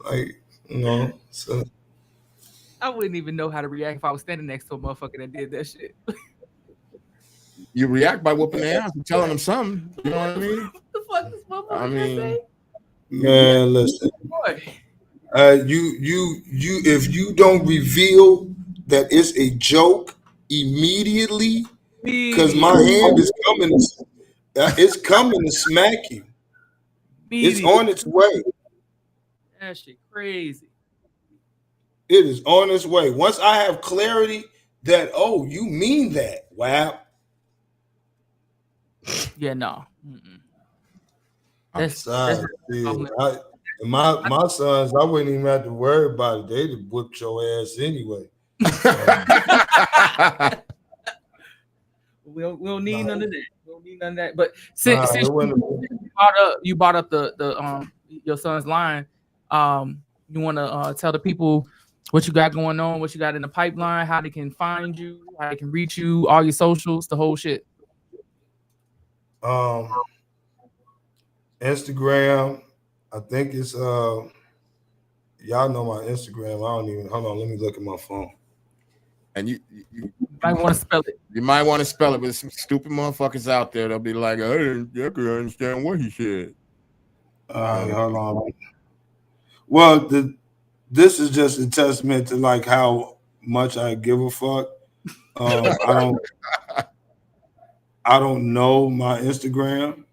Like, you know, so
I wouldn't even know how to react if I was standing next to a motherfucker that did that shit.
You react by whooping their ass and telling them something. You know what I mean?
What the fuck this motherfucker
I
just
mean,
say?
man, listen.
Boy.
You if you don't reveal that it's a joke immediately, because my hand is coming, it's coming to smack you. It's on its way.
That shit crazy.
It is on its way. Once I have clarity that, oh, you mean that, wow.
Yeah, no. Mm-mm.
I'm
That's
sorry. My sons, I wouldn't even have to worry about it. They'd have whipped your ass anyway.
we don't need none of that. We don't need none of that. But since you brought up the your son's line, you want to tell the people what you got going on, what you got in the pipeline, how they can find you, how they can reach you, all your socials, the whole shit.
Instagram, I think it's y'all know my Instagram. I don't even, hold on, let me look at my phone.
And you
might want to spell it.
You might want to spell it, but some stupid motherfuckers out there, they'll be like, I could understand what he said.
All right, hold on. Well, this is just a testament to like how much I give a fuck. I don't know my Instagram.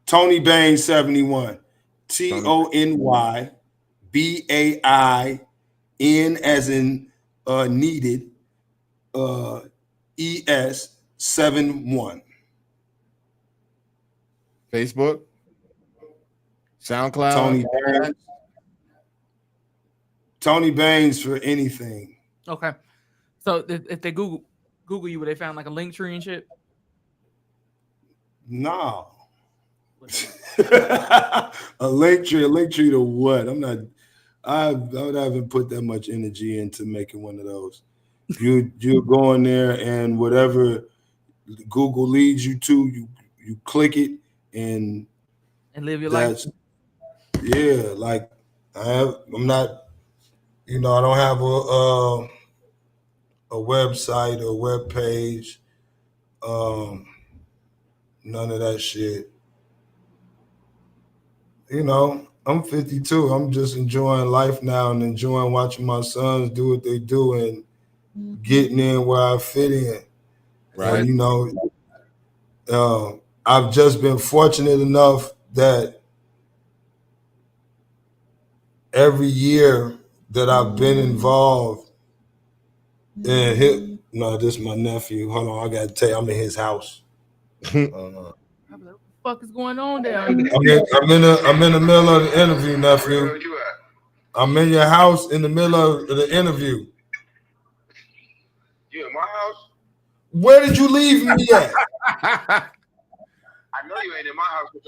Tony Bain 71. TonyBain as in needed ES 71.
Facebook, SoundCloud,
Tony Baines for anything.
Okay, so if they Google you, would they found like a link tree and shit?
No. a link tree to what? I haven't put that much energy into making one of those. You go in there and whatever Google leads you to, you click it and
live your life.
Yeah, like I'm not, I don't have a website or web page, none of that shit. I'm 52. I'm just enjoying life now and enjoying watching my sons do what they do and getting in where I fit in.
Right.
And, I've just been fortunate enough that every year that I've been involved in this is my nephew. Hold on, I gotta tell you, I'm in his house.
What the fuck is going on there?
I'm in the middle of the interview, nephew.
Where you at?
I'm in your house in the middle of the interview.
You in my house?
Where did you leave me at?
I know you ain't in my house with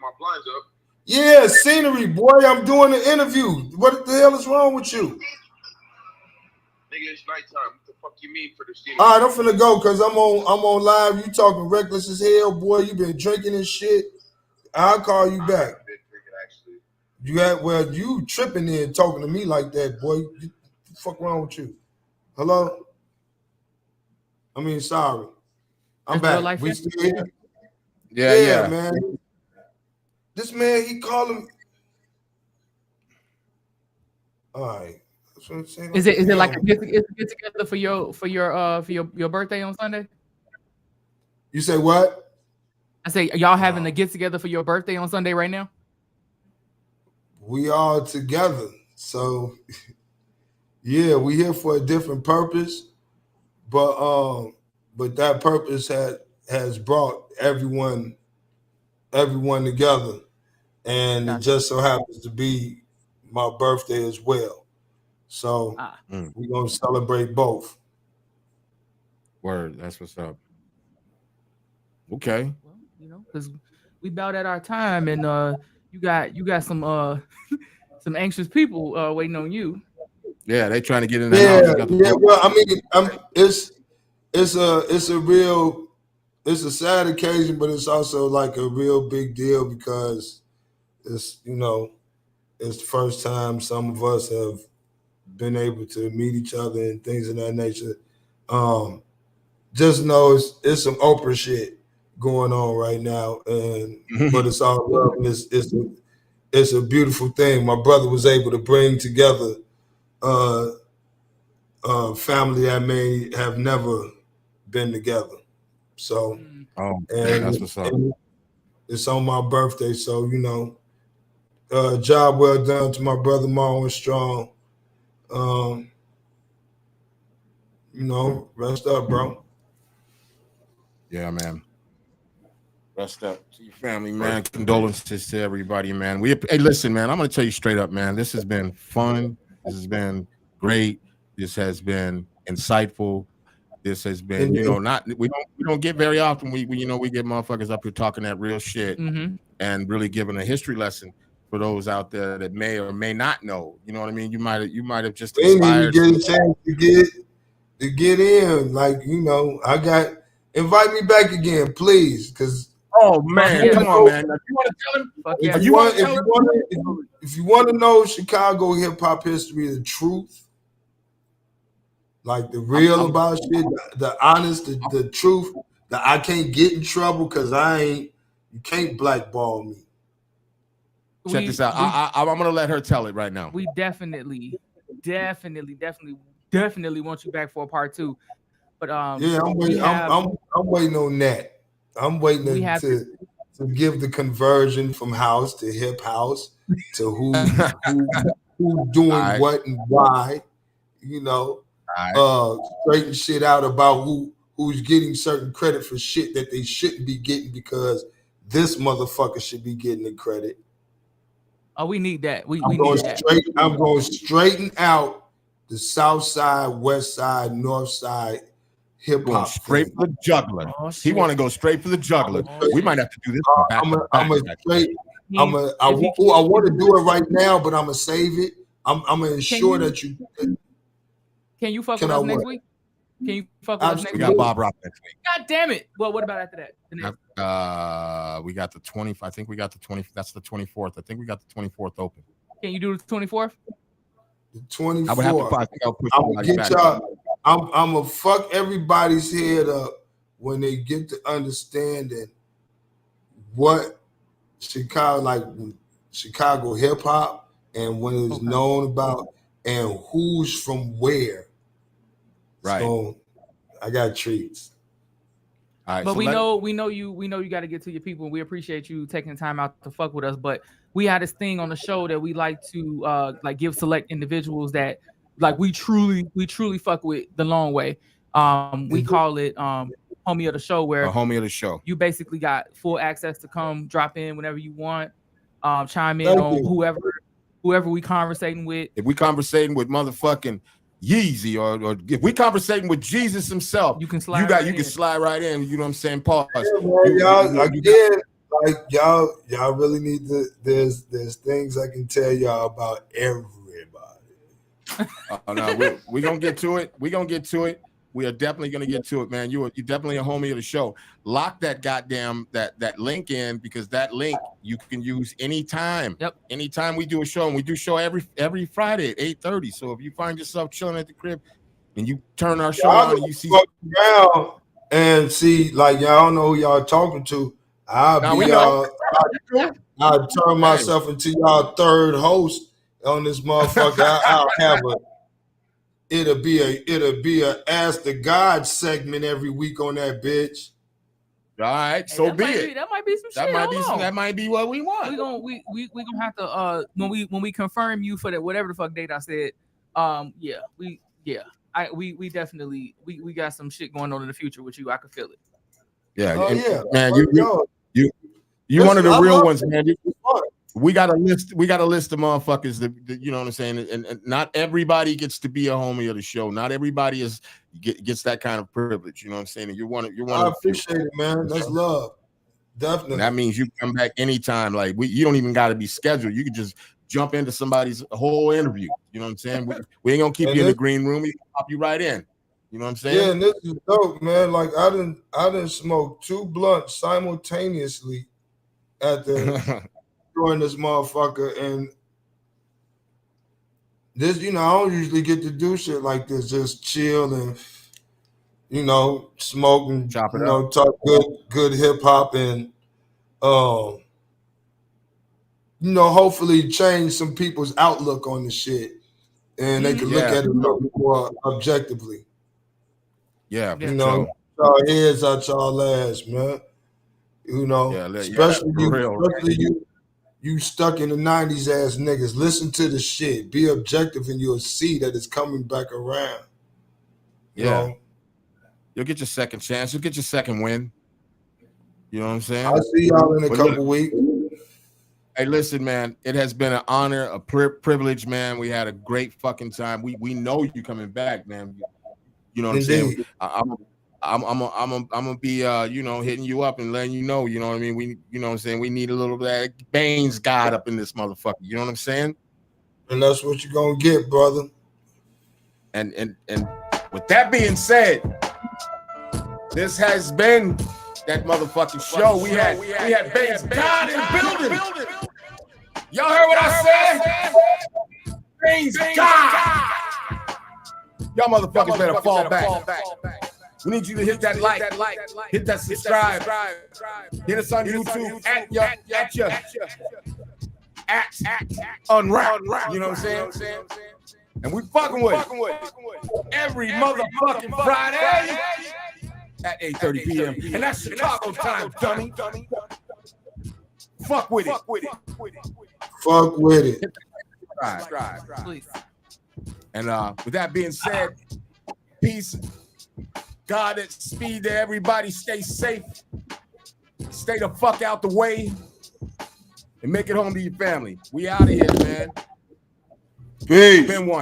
my blinds up.
Yeah, scenery, boy. I'm doing the interview. What the hell is wrong with you?
Nigga, it's nighttime. What the fuck you mean for the scenery?
All right, I'm finna go because I'm on live. You talking reckless as hell, boy. You been drinking and shit. I'll call you back. You tripping in talking to me like that, boy. What the fuck wrong with you? Hello? I mean, sorry. I'm back. We still here? Yeah, man. This man, he called him. All right.
Is it like a get together for your birthday on Sunday?
You say what?
I say y'all having a get together for your birthday on Sunday right now?
We all together. So yeah, we here for a different purpose. But that purpose has brought everyone together. And it just so happens to be my birthday as well. So we're gonna celebrate both.
Word, that's what's up. Okay.
Well, because we about at our time, and you got some some anxious people waiting on you.
Yeah, they trying to get in the house.
Yeah. Well, I mean, it's a sad occasion, but it's also like a real big deal because it's it's the first time some of us have been able to meet each other and things of that nature. Just know it's some Oprah shit going on right now, but it's all love and it's a beautiful thing. My brother was able to bring together a family that may have never been together. So,
that's what's up.
And it's on my birthday, so job well done to my brother Marlon Strong. Rest up, bro.
Yeah, man. Rest up to your family, man. Condolences to everybody, man. Hey, listen, man. I'm gonna tell you straight up, man. This has been fun. This has been great. This has been insightful. This has been, we don't get very often. We get motherfuckers up here talking that real shit and really giving a history lesson for those out there that may or may not know. You know what I mean? You might have just inspired.
Get a chance to get in. Like, invite me back again, please. Because
man, come on, man. You want to tell him?
If you want to know Chicago hip hop history, the truth, like the real about shit, the honest, the truth, that I can't get in trouble because you can't blackball me.
Check this out. I'm gonna let her tell it right now.
We definitely want you back for a part 2. But
yeah, I'm waiting on that. I'm waiting to give the conversion from house to hip house to who's doing what and why. Straighten shit out about who's getting certain credit for shit that they shouldn't be getting because this motherfucker should be getting the credit.
Oh, we need that.
I'm going to straighten out the South Side, West Side, North Side hip hop.
Straight for the juggler. He want to go straight for the juggler. We might have to do this.
I want to do it right now, but I'm gonna save it. I'm gonna ensure that you.
Can you fuck with us next week? Can you fuck with us next week?
We got Bob Rock next week.
God damn it! Well, what about after that?
We got the 20th. I think we got the 20th. That's the 24th. I think we got the 24th open.
Can you do the 24th?
The 24th.
I would have to. I think I'll push.
I'm gonna get y'all. I'm gonna fuck everybody's head up when they get to understanding what Chicago hip hop and what it's known about and who's from where.
Right.
So I got treats.
All right, but we know you got to get to your people. We appreciate you taking time out to fuck with us. But we had this thing on the show that we like to give select individuals that we truly fuck with the long way. We call it homie of the show, where
a homie of the show.
You basically got full access to come drop in whenever you want, chime in on whoever we conversating with. If we conversating with motherfucking Yeezy or if we conversating with Jesus himself, you can slide. You can slide right in. You know what I'm saying? Pause.
Yeah, y'all really need to. There's things I can tell y'all about everybody.
No, we're gonna get to it. We're gonna get to it. We are definitely gonna get to it, man. You're definitely a homie of the show. Lock that goddamn that link in, because that link you can use anytime. Yep. Anytime we do a show, and we do show every Friday at 8:30. So if you find yourself chilling at the crib and you turn our show on and you see
around and see, like, y'all don't know who y'all talking to. I'll turn myself into y'all third host on this motherfucker. I'll have it'll be a Ask the God segment every week on that bitch.
All right, so be it.
That might be some shit.
That might be what we want.
We gonna have to when we confirm you for that whatever the fuck date I said. We definitely we got some shit going on in the future with you. I can feel it.
Yeah, man. You one of the real ones, man. We got a list. We got a list of motherfuckers that you know what I'm saying. And not everybody gets to be a homie of the show. Not everybody gets that kind of privilege. You know what I'm saying. And you're one.
I appreciate it, man. That's love. Definitely.
And that means you come back anytime. Like you don't even got to be scheduled. You can just jump into somebody's whole interview. You know what I'm saying. We ain't gonna keep you in the green room. We can pop you right in. You know what I'm saying.
Yeah, and this is dope, man. Like I didn't smoke 2 blunts simultaneously at the join this motherfucker, and this, I don't usually get to do shit like this. Just chill and smoke and
Chop it up.
talk good hip hop and hopefully change some people's outlook on the shit, and they can look at it a little bit more objectively.
Yeah,
y'all heads out y'all ass, man. Especially you stuck in the 90s ass niggas. Listen to the shit. Be objective, and you'll see that it's coming back around. You'll
get your second chance. You'll get your second win. You know what I'm saying?
I'll see y'all in a couple weeks.
Hey, listen, man. It has been an honor, a privilege, man. We had a great fucking time. We know you coming back, man. You know what I'm saying? I'm gonna be hitting you up and letting you know. You know what I mean? We what I'm saying? We need a little bit of BAINESGOD up in this motherfucker. You know what I'm saying?
And that's what you're gonna get, brother.
And with that being said, this has been that motherfucking show. We had BAINSGOD in the building. Y'all heard what I said? BAINSGOD. Y'all motherfuckers better fall back. We need you to hit that like, hit that subscribe, hit us on YouTube at UNRAP. You know what I'm saying? And we fucking with every motherfucking Friday at 8:30 p.m. And that's Chicago time, dummy. Fuck with it.
Fuck with it.
Please.
And with that being said, peace. God at speed to everybody. Stay safe. Stay the fuck out the way. And make it home to your family. We out of here, man.
Peace.
Been one.